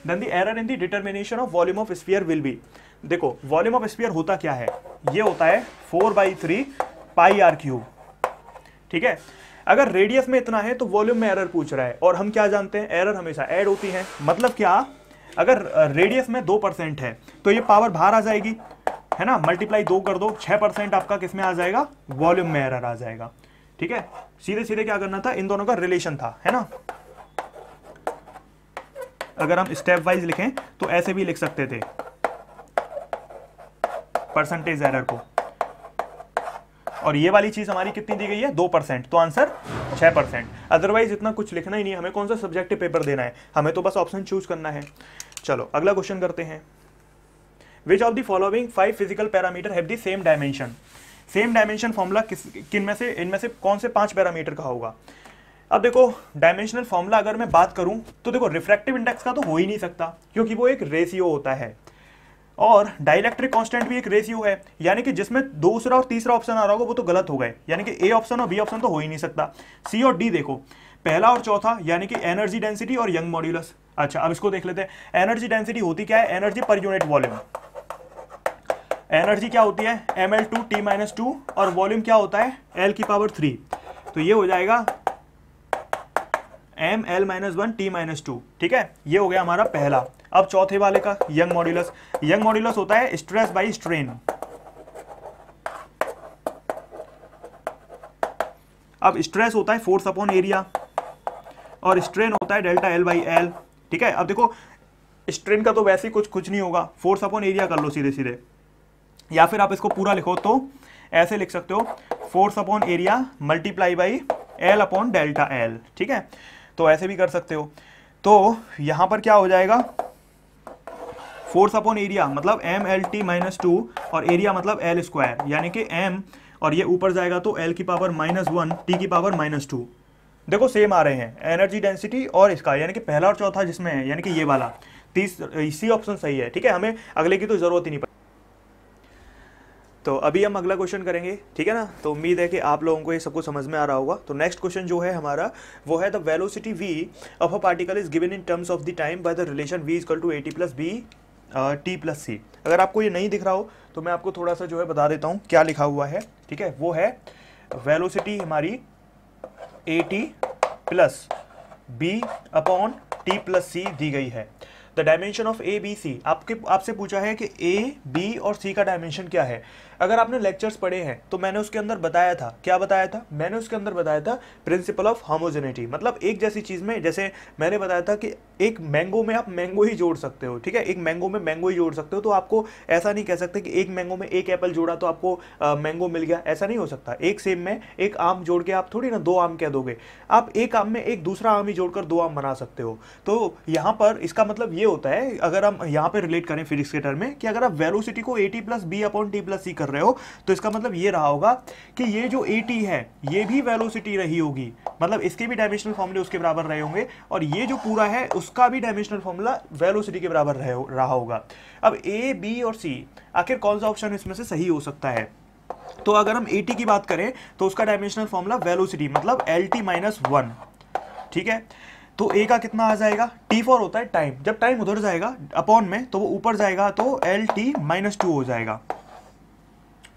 then the error in the determination of volume of sphere will be. देखो वॉल्यूम ऑफ स्फीयर होता क्या है, ये होता है 4/3 पाई आर क्यूब, ठीक है। अगर रेडियस में इतना है तो वॉल्यूम में एरर पूछ रहा है, और हम क्या जानते हैं, एरर हमेशा ऐड होती है, मतलब क्या, अगर रेडियस में 2% है तो ये पावर बाहर आ जाएगी, है ना, मल्टीप्लाई 2 कर दो, 6% आपका किस में आ जाएगा, वॉल्यूम में एरर आ जाएगा, ठीक है। सीधे सीधे क्या करना था, इन दोनों का रिलेशन था, है ना। अगर हम स्टेप वाइज लिखें तो ऐसे भी लिख सकते थे परसेंटेज एरर को, और ये वाली चीज हमारी कितनी दी गई है, 2%, तो आंसर 6%। अदरवाइज इतना कुछ लिखना ही नहीं, हमें कौन सा सब्जेक्टिव पेपर देना है, हमें तो बस ऑप्शन चूज करना है। चलो अगला क्वेश्चन करते हैं। विच of the following 5 physical parameter have the same dimension. Same dimension formula किन में से, इनमें से कौन से 5 पैरामीटर का होगा। अब देखो डायमेंशनल फॉर्मूला अगर मैं बात करूं तो देखो रिफ्रैक्टिव इंडेक्स का तो हो ही नहीं सकता, क्योंकि वो एक रेशियो होता है, और डाइलेक्ट्रिक कांस्टेंट भी एक रेशियो है, यानी कि जिसमें दूसरा और तीसरा ऑप्शन आ रहा होगा वो तो गलत हो गए, यानी कि ए ऑप्शन और बी ऑप्शन तो हो ही नहीं सकता। सी और डी देखो, पहला और चौथा, यानी कि एनर्जी डेंसिटी और यंग मॉड्यूलस। अच्छा अब इसको देख लेते हैं, एनर्जी डेंसिटी होती क्या है, energy per unit volume, energy क्या होती है mL2T-2, और वॉल्यूम क्या होता है L की पावर 3, तो ये हो जाएगा mL-1T-2, ठीक है, ये हो गया हमारा पहला। अब चौथे वाले का यंग मॉड्यूलस, यंग मॉड्यूलस होता है स्ट्रेस बाई स्ट्रेन। अब स्ट्रेस होता है फोर्स अपॉन एरिया, और स्ट्रेन होता है डेल्टा L बाई L, ठीक है। अब देखो स्ट्रेन का तो वैसे ही कुछ नहीं होगा, फोर्स अपॉन एरिया कर लो सीधे सीधे, या फिर आप इसको पूरा लिखो तो ऐसे लिख सकते हो, force upon area multiply by L upon delta L, ठीक है, तो ऐसे भी कर सकते हो। तो यहां पर क्या हो जाएगा, फोर्स अपॉन एरिया मतलब mLT-2 और एरिया मतलब L स्क्वायर, यानी कि m और ये ऊपर जाएगा तो L की पावर -1 T की पावर -2। देखो सेम आ रहे हैं एनर्जी डेंसिटी और इसका, यानी कि पहला और चौथा जिसमें है, यानी कि ये वाला सी ऑप्शन सही है, ठीक है, हमें अगले की तो जरूरत ही नहीं पड़ी। तो अभी हम अगला क्वेश्चन करेंगे, ठीक है ना। तो उम्मीद है कि आप लोगों को ये सब कुछ समझ में आ रहा होगा। तो नेक्स्ट क्वेश्चन जो है हमारा वो है the velocity v of a particle is given in terms of the time by the relation v = at + b t + c। अगर आपको ये नहीं दिख रहा हो तो मैं आपको थोड़ा सा जो है बता देता हूँ क्या लिखा हुआ है, ठीक है, वो है वेलोसिटी हमारी at + b/t + c दी गई है। The dimension of A B C, आपसे पूछा है कि ए बी और सी का डायमेंशन क्या है। अगर आपने लेक्चर्स पढ़े हैं तो मैंने उसके अंदर बताया था, क्या बताया था, मैंने उसके अंदर बताया था प्रिंसिपल ऑफ होमोजेनिटी। मतलब एक जैसी चीज़ में, जैसे मैंने बताया था कि एक मैंगो में आप मैंगो ही जोड़ सकते हो, ठीक है, एक मैंगो में मैंगो ही जोड़ सकते हो, तो आपको ऐसा नहीं कह सकते कि एक मैंगो में एक एप्पल जोड़ा तो आपको मैंगो मिल गया, ऐसा नहीं हो सकता। एक सेब में एक आम जोड़ के आप थोड़ी ना दो आम कह दोगे, आप एक आम में एक दूसरा आम ही जोड़कर दो आम बना सकते हो। तो यहाँ पर इसका मतलब ये होता है, अगर हम यहाँ पे रिलेट करें फिजिक्स के टर्म में, कि अगर आप वेलोसिटी को at plus b upon t plus c कर रहे हो तो इसका मतलब ये रहा होगा कि ये जो at है ये भी वेलोसिटी रही होगी, मतलब इसके भी डायमेंशनल फॉर्मूले उसके बराबर रहे होंगे, और ये जो पूरा है उसका भी डायमेंशनल फॉर्मूला वेलोसिटी के बराबर रहा होगा। अब ए बी और सी, आखिर कौन सा ऑप्शन इसमें से सही हो सकता है? तो अगर हम at की बात करें तो उसका डायमेंशनल फॉर्मूला वेलोसिटी मतलब lt माइनस 1, ठीक है। तो a का कितना आ जाएगा, t4 होता है टाइम, जब टाइम उधर जाएगा अपॉन में तो वो ऊपर जाएगा तो lt माइनस 2 हो जाएगा,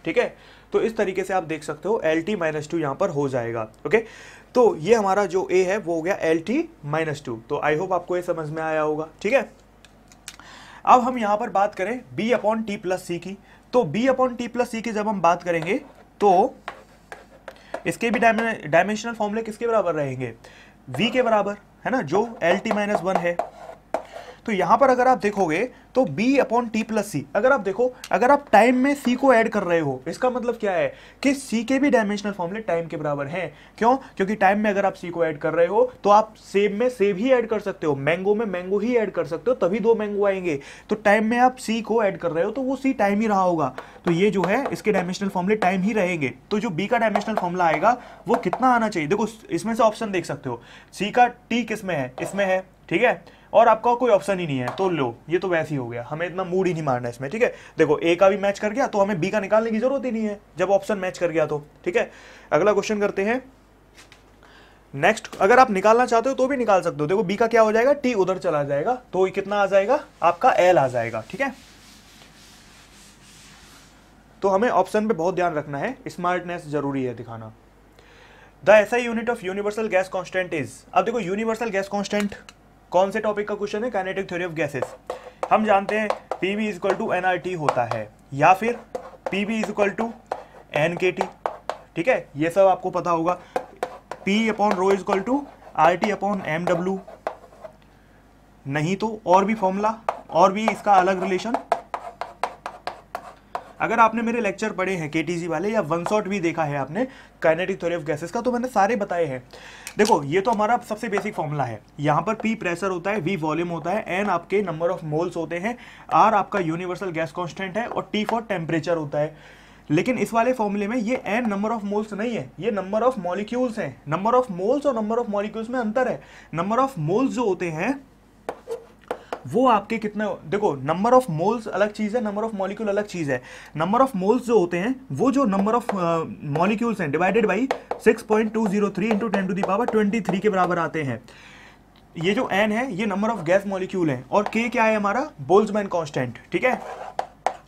ठीक है। तो इस तरीके से आप देख सकते हो lt माइनस 2 यहाँ पर हो जाएगा, ओके। तो ये हमारा जो a है वो हो गया lt माइनस 2। तो आई होप आपको ये समझ में आया होगा, ठीक है। अब हम यहाँ पर बात करें b अपॉन टी प्लस सी की, तो b अपॉन टी प्लस सी की जब हम बात करेंगे तो इसके भी डायमेंशनल फॉर्मूले किसके बराबर रहेंगे, v के बराबर, है ना, जो lt माइनस 1 है। तो यहां पर अगर आप देखोगे तो b अपॉन टी प्लस सी, अगर आप देखो, अगर आप टाइम में c को ऐड कर रहे हो, इसका मतलब क्या है कि c के भी डायमेंशनल फॉर्मूले टाइम के बराबर हैं। क्यों? क्योंकि टाइम में अगर आप c को ऐड कर रहे हो तो आप सेब में सेब ही ऐड कर सकते हो, मैंगो में मैंगो ही ऐड कर सकते हो, तभी दो मैंगो आएंगे। तो टाइम में आप c को ऐड कर रहे हो तो वो c टाइम ही रहा होगा, तो ये जो है इसके डायमेंशनल फॉर्मूले टाइम ही रहेंगे। तो जो b का डायमेंशनल फॉर्मूला आएगा वो कितना आना चाहिए, देखो इसमें से ऑप्शन देख सकते हो, c का t किस में है, इसमें है, ठीक है, और आपका कोई ऑप्शन ही नहीं है, तो लो ये तो वैसे ही हो गया, हमें इतना मूड ही नहीं मारना इसमें, ठीक है। देखो a का भी मैच कर गया तो हमें b का निकालने की जरूरत ही नहीं है जब ऑप्शन मैच कर गया तो, ठीक है। अगला क्वेश्चन करते हैं नेक्स्ट। अगर आप निकालना चाहते हो तो भी निकाल सकते हो, देखो b का क्या हो जाएगा, t उधर चला जाएगा तो कितना आ जाएगा आपका l आ जाएगा, ठीक है। तो हमें ऑप्शन पे बहुत ध्यान रखना है, स्मार्टनेस जरूरी है दिखाना। The SI unit of universal gas constant is, अब देखो यूनिवर्सल गैस कांस्टेंट कौन से टॉपिक का क्वेश्चन है, काइनेटिक थ्योरी ऑफ गैसेस। हम जानते हैं PV is equal to nRT होता है, या फिर PV is equal to nKT, ठीक है, ये सब आपको पता होगा। P upon rho is equal to RT upon MW, नहीं तो और भी फॉर्मूला और भी इसका अलग रिलेशन। अगर आपने मेरे लेक्चर पढ़े हैं KTG वाले या वन शॉट भी देखा है आपने काइनेटिक थ्योरी ऑफ गैसेस का, तो मैंने सारे बताए हैं। देखो ये तो हमारा सबसे बेसिक फॉर्मूला है, यहाँ पर P प्रेशर होता है, V वॉल्यूम होता है, N आपके नंबर ऑफ मोल्स होते हैं, R आपका यूनिवर्सल गैस कांस्टेंट है और T फॉर टेम्परेचर होता है। लेकिन इस वाले फॉर्मूले में ये N नंबर ऑफ मोल्स नहीं है, ये नंबर ऑफ मॉलिक्यूल्स हैं। नंबर ऑफ मोल्स और नंबर ऑफ मॉलिक्यूल्स में अंतर है। नंबर ऑफ मोल्स जो होते हैं वो आपके कितने, देखो नंबर ऑफ मोल्स अलग चीज है, नंबर ऑफ मॉलिक्यूल अलग चीज है। नंबर ऑफ मोल्स जो होते हैं वो जो नंबर ऑफ मॉलिक्यूल्स हैं divided by 6.203 into 10 to the power 23 के बराबर आते हैं। ये जो n है ये नंबर ऑफ गैस मॉलिक्यूल है, और k क्या है हमारा, बोल्ट्जमैन कांस्टेंट, ठीक है,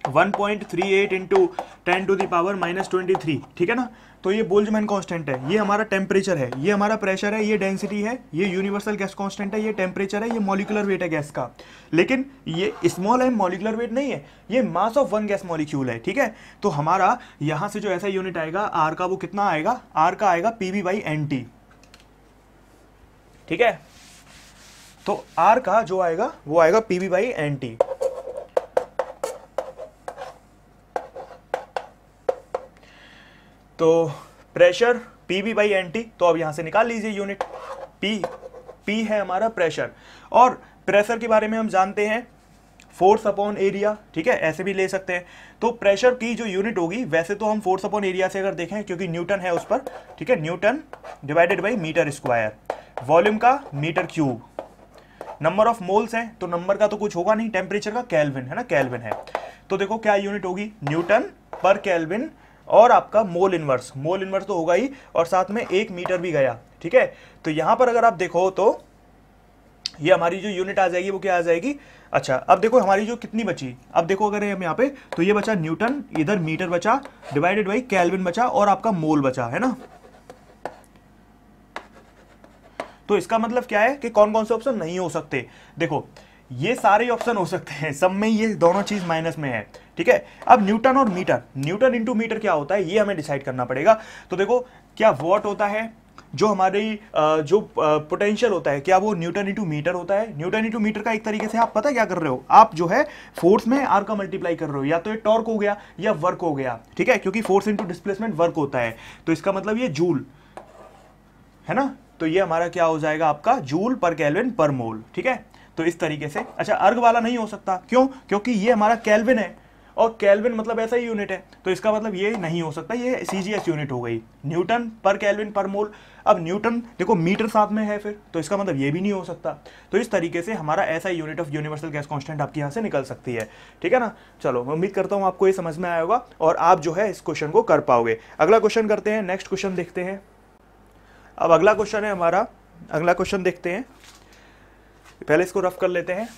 1.38 इंटू 10 टू द पावर -23, ठीक है ना। तो ये बोल्ट्जमैन कांस्टेंट है, ये हमारा टेम्परेचर है, ये हमारा प्रेशर है, ये डेंसिटी है, ये यूनिवर्सल गैस कांस्टेंट है, ये टेम्परेचर है, ये मॉलिक्यूलर वेट है गैस का। लेकिन ये स्मॉल है, मॉलिक्यूलर वेट नहीं है, ये mass of one gas molecule है, ठीक है। तो हमारा यहाँ से जो ऐसा यूनिट आएगा R का, वो कितना आएगा, R का आएगा PV/NT, ठीक है। तो R का जो आएगा वो आएगा PV/NT। तो प्रेशर PV/NT, तो अब यहां से निकाल लीजिए यूनिट, P है हमारा प्रेशर, और प्रेशर के बारे में हम जानते हैं फोर्स अपॉन एरिया, ठीक है, ऐसे भी ले सकते हैं। तो प्रेशर की जो यूनिट होगी, वैसे तो हम फोर्स अपॉन एरिया से अगर देखें, क्योंकि न्यूटन है उस पर, ठीक है, newton divided by metre square, volume का metre cube, number of moles हैं तो नंबर का तो कुछ होगा नहीं, टेम्परेचर का केल्विन है ना, केल्विन है। तो देखो क्या यूनिट होगी, न्यूटन पर केल्विन, और आपका मोल इनवर्स तो होगा ही, और साथ में 1 मीटर भी गया, ठीक है। तो यहां पर अगर आप देखो तो ये हमारी जो यूनिट आ जाएगी वो क्या आ जाएगी। अच्छा अब देखो हमारी जो कितनी बची, अब देखो अगर हम यहाँ पे, तो ये बचा न्यूटन, इधर मीटर बचा, डिवाइडेड बाई केल्विन बचा, और आपका मोल बचा, है ना। तो इसका मतलब क्या है कि कौन कौन से ऑप्शन नहीं हो सकते। देखो ये सारे ऑप्शन हो सकते हैं, सब में ये दोनों चीज माइनस में है, ठीक है। अब न्यूटन और मीटर, न्यूटन इंटू मीटर क्या होता है ये हमें डिसाइड करना पड़ेगा। तो देखो क्या वॉट होता है, जो हमारी जो पोटेंशियल होता है, क्या वो न्यूटन इंटू मीटर होता है। न्यूटन इंटू मीटर का एक तरीके से आप पता क्या कर रहे हो, आप जो है फोर्स में आर का मल्टीप्लाई कर रहे हो, या तो ये टॉर्क हो गया या वर्क हो गया, ठीक है, क्योंकि फोर्स इंटू डिस्प्लेसमेंट वर्क होता है, तो इसका मतलब ये जूल है ना। तो ये हमारा क्या हो जाएगा आपका जूल पर केल्विन पर मोल, ठीक है। तो इस तरीके से, अच्छा अर्ग वाला नहीं हो सकता, क्यों, क्योंकि ये हमारा केल्विन है और केल्विन मतलब ऐसा ही यूनिट है, तो इसका मतलब ये नहीं हो सकता, ये सीजीएस यूनिट हो गई, न्यूटन पर केल्विन पर मोल। अब न्यूटन देखो मीटर साथ में है फिर, तो इसका मतलब ये भी नहीं हो सकता। तो इस तरीके से हमारा ऐसा unit of universal gas constant आपके यहाँ से निकल सकती है, ठीक है ना। चलो मैं उम्मीद करता हूँ आपको ये समझ में आया होगा और आप जो है इस क्वेश्चन को कर पाओगे। अगला क्वेश्चन करते हैं, नेक्स्ट क्वेश्चन देखते हैं। अब अगला क्वेश्चन है हमारा, अगला क्वेश्चन देखते हैं, पहले इसको रफ कर लेते हैं।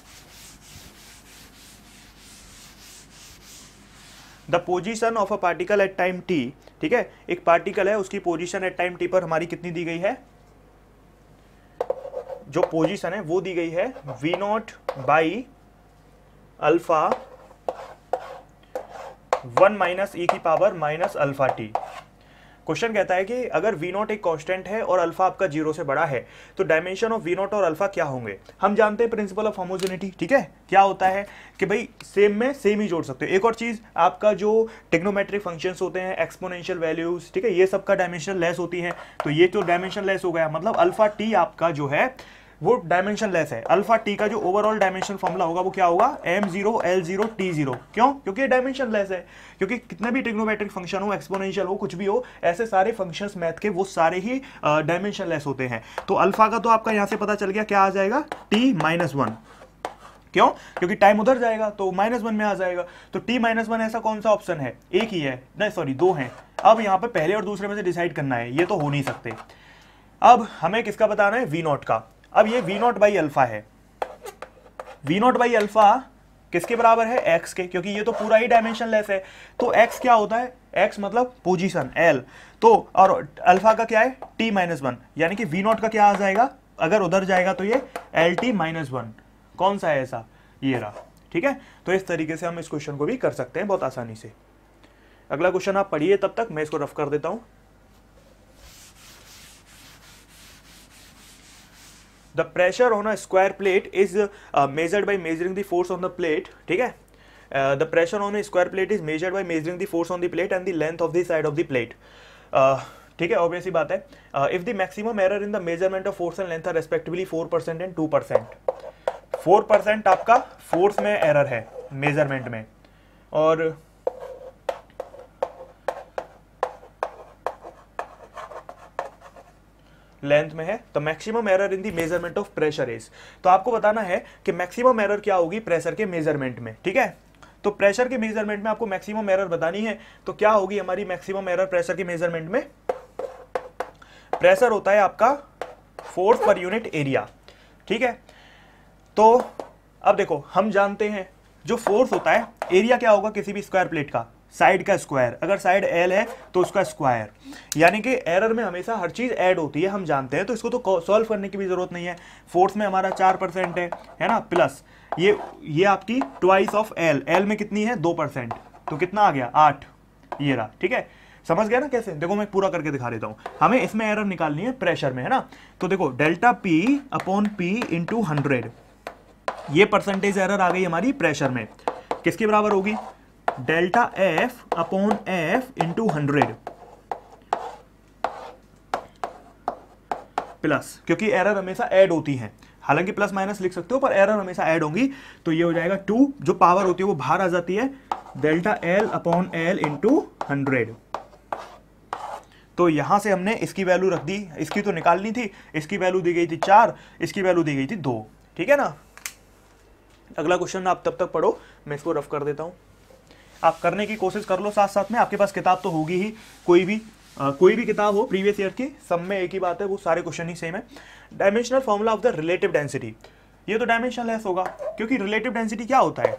The position of a particle at time T, ठीक है, एक पार्टिकल है उसकी पोजीशन एट टाइम टी पर हमारी कितनी दी गई है, जो पोजीशन है वो दी गई है v0 by alpha 1 minus e की power minus alpha T. Question कहता है कि अगर v0 एक कांस्टेंट है और अल्फा आपका 0 से बड़ा है तो डायमेंशन ऑफ v0 और अल्फा क्या होंगे। हम जानते हैं प्रिंसिपल ऑफ होमोजेनिटी, ठीक है, क्या होता है कि भाई सेम में सेम ही जोड़ सकते हो। एक और चीज, आपका जो टेक्नोमेट्रिक फंक्शंस होते हैं, एक्सपोनेंशियल वैल्यूज, ठीक है, ये सबका डायमेंशन लेस होती है, तो ये तो डायमेंशन लेस हो गया, मतलब अल्फा टी आपका जो है वो डायमेंशन लेस है। अल्फा टी का जो ओवरऑल डायमेंशन फॉर्मूला होगा वो क्या होगा, m0 l0 t0। क्यों, क्योंकि ये डायमेंशन लेस है, क्योंकि कितने भी ट्रिग्नोमेट्रिक फंक्शन हो, एक्सपोनेंशियल हो, कुछ भी हो, ऐसे सारे फंक्शंस मैथ के वो सारे ही डायमेंशन लेस होते हैं। तो अल्फा का तो आपका यहां से पता चल गया, क्या आ जाएगा t-1। क्यों, क्योंकि टाइम उधर जाएगा तो -1 में आ जाएगा। तो t-1 ऐसा कौन सा ऑप्शन है, एक ही है, नहीं सॉरी 2 हैं। अब यहाँ पे पहले और दूसरे में से डिसाइड करना है, ये तो हो नहीं सकते। अब हमें किसका बताना है, v0 का। अब ये v0 बाई अल्फा है, v0 बाई अल्फा किसके बराबर है, x के, क्योंकि ये तो पूरा ही डायमेंशन लेस है। तो x क्या होता है, x मतलब पोजीशन l, तो और अल्फा का क्या है t-1, यानी कि v0 का क्या आ जाएगा, अगर उधर जाएगा तो ये lt-1, कौन सा है ऐसा, ये रहा, ठीक है। तो इस तरीके से हम इस क्वेश्चन को भी कर सकते हैं बहुत आसानी से। अगला क्वेश्चन आप पढ़िए, तब तक मैं इसको रफ कर देता हूं। The pressure on a square plate is measured by measuring the force on the plate, ठीक है। The pressure on a square plate is measured by measuring the force on the plate and the length of the side of the plate, ठीक है, obvious सी बात है। If the maximum error in the measurement of force and length are respectively 4% and 2%, 4% आपका force में error है measurement में, और length में है, तो maximum error in the measurement of pressure is. तो आपको बताना है कि मैक्सिमम एरर क्या होगी प्रेशर के मेजरमेंट में, ठीक है। तो प्रेशर के मेजरमेंट में आपको मैक्सिमम एरर बतानी है, तो क्या होगी हमारी मैक्सिमम एरर प्रेशर के मेजरमेंट में। प्रेशर होता है आपका फोर्स पर यूनिट एरिया, ठीक है। तो अब देखो हम जानते हैं जो फोर्स होता है, एरिया क्या होगा किसी भी स्क्वायर प्लेट का, साइड का स्क्वायर, अगर साइड एल है तो उसका स्क्वायर, यानी कि एरर में हमेशा हर चीज ऐड होती है, हम जानते हैं, तो इसको तो सॉल्व करने की भी जरूरत नहीं है। फोर्स में हमारा 4% है ना, प्लस ये आपकी ट्वाइस ऑफ एल, एल में कितनी है 2%, तो कितना आ गया 8, ये रहा, ठीक है। समझ गया ना कैसे, देखो मैं पूरा करके दिखा देता हूँ। हमें इसमें एरर निकालनी है प्रेशर में, है ना, तो देखो delta P upon P into 100, ये परसेंटेज एरर आ गई हमारी प्रेशर में, किसके बराबर होगी, delta F upon F into 100 plus, क्योंकि एरर हमेशा ऐड होती है, हालांकि प्लस माइनस लिख सकते हो पर एरर हमेशा ऐड होंगी, तो ये हो जाएगा 2, जो पावर होती है वो बाहर आ जाती है, delta L upon L into 100। तो यहां से हमने इसकी वैल्यू रख दी, इसकी तो निकालनी थी, इसकी वैल्यू दी गई थी 4, इसकी वैल्यू दी गई थी 2, ठीक है ना। अगला क्वेश्चन आप तब तक पढ़ो, मैं इसको रफ कर देता हूं, आप करने की कोशिश कर लो साथ साथ में, आपके पास किताब तो होगी ही, कोई भी किताब हो प्रीवियस ईयर की, सब में एक ही बात है, वो सारे क्वेश्चन ही सेम है। Dimensional formula of the relative density, ये तो डायमेंशन लेस होगा, क्योंकि रिलेटिव डेंसिटी क्या होता है,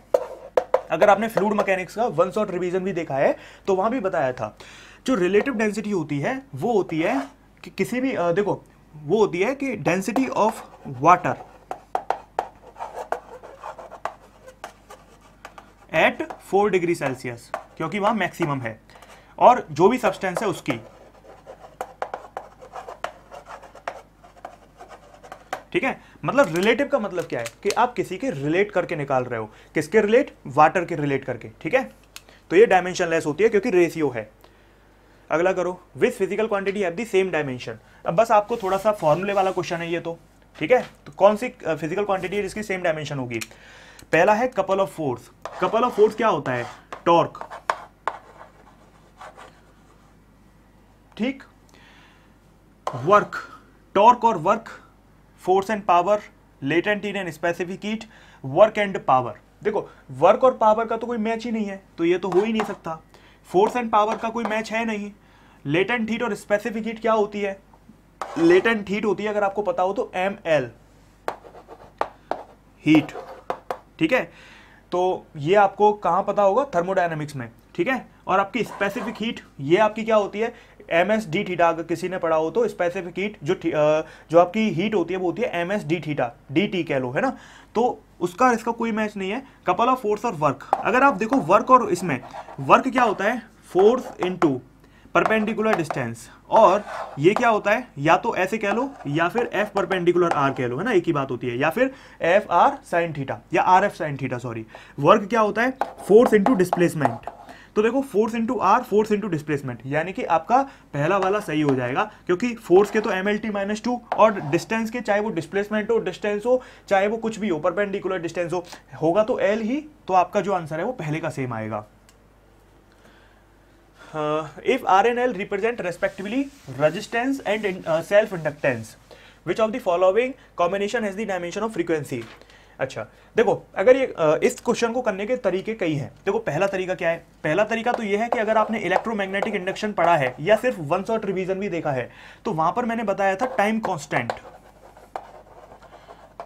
अगर आपने फ्लूइड मैकेनिक्स का वन शॉट रिवीजन भी देखा है तो वहां भी बताया था, जो रिलेटिव डेंसिटी होती है वो होती है कि किसी भी देखो वो होती है कि density of water at 4 degree Celsius, क्योंकि वहां मैक्सिमम है, और जो भी सब्सटेंस है उसकी, ठीक है। मतलब रिलेटिव का मतलब क्या है कि आप किसी के रिलेट करके निकाल रहे हो, किसके रिलेट, वाटर के रिलेट करके, ठीक है। तो ये डायमेंशन लेस होती है क्योंकि रेशियो है। अगला करो, which physical quantity have the same dimension. अब बस आपको थोड़ा सा फॉर्मूले वाला क्वेश्चन है ये तो, ठीक है। तो कौन सी फिजिकल क्वांटिटी है जिसकी सेम डायमेंशन होगी? पहला है couple of force. Couple of force क्या होता है? टॉर्क, ठीक। वर्क, टॉर्क और work, force and power, latent heat and specific heat, work and power. देखो वर्क और पावर का तो कोई मैच ही नहीं है, तो ये तो हो ही नहीं सकता। फोर्स एंड पावर का कोई मैच है नहीं। लेटेंट हीट और स्पेसिफिक हीट क्या होती है? लेटेंट हीट होती है, अगर आपको पता हो तो, ml हीट, ठीक है। तो ये आपको कहां पता होगा? थर्मोडायनेमिक्स में, ठीक है। और आपकी स्पेसिफिक हीट ये आपकी क्या होती है? ms d theta. अगर किसी ने पढ़ा हो तो स्पेसिफिक हीट जो आपकी हीट होती है वो होती है ms d थीटा, dt कह लो, है ना। तो उसका इसका कोई मैच नहीं है। कपल ऑफ फोर्स और वर्क, अगर आप देखो वर्क और इसमें, वर्क क्या होता है? फोर्स इनटू परपेंडिकुलर डिस्टेंस, और ये क्या होता है? या तो ऐसे कह लो या फिर f परपेंडिकुलर r कह लो, है ना, एक ही बात होती है, या फिर f r साइन थीटा या r f sine theta, sorry. Work क्या होता है? Force into displacement. तो देखो force into r, force into displacement, यानी कि आपका पहला वाला सही हो जाएगा, क्योंकि फोर्स के तो mlt-2 और डिस्टेंस के, चाहे वो डिस्प्लेसमेंट हो, डिस्टेंस हो, चाहे वो कुछ भी हो, परपेंडिकुलर डिस्टेंस हो, होगा तो l ही। तो आपका जो आंसर है वो पहले का सेम आएगा। If R and L represent respectively resistance and self-inductance, which of the following combination has the dimension of frequency? अच्छा देखो, अगर ये इस क्वेश्चन को करने के तरीके कई हैं। देखो पहला तरीका क्या है? पहला तरीका तो ये है कि अगर आपने इलेक्ट्रोमैग्नेटिक इंडक्शन पढ़ा है या सिर्फ वन शॉट रिवीजन भी देखा है, तो वहां पर मैंने बताया था टाइम कांस्टेंट।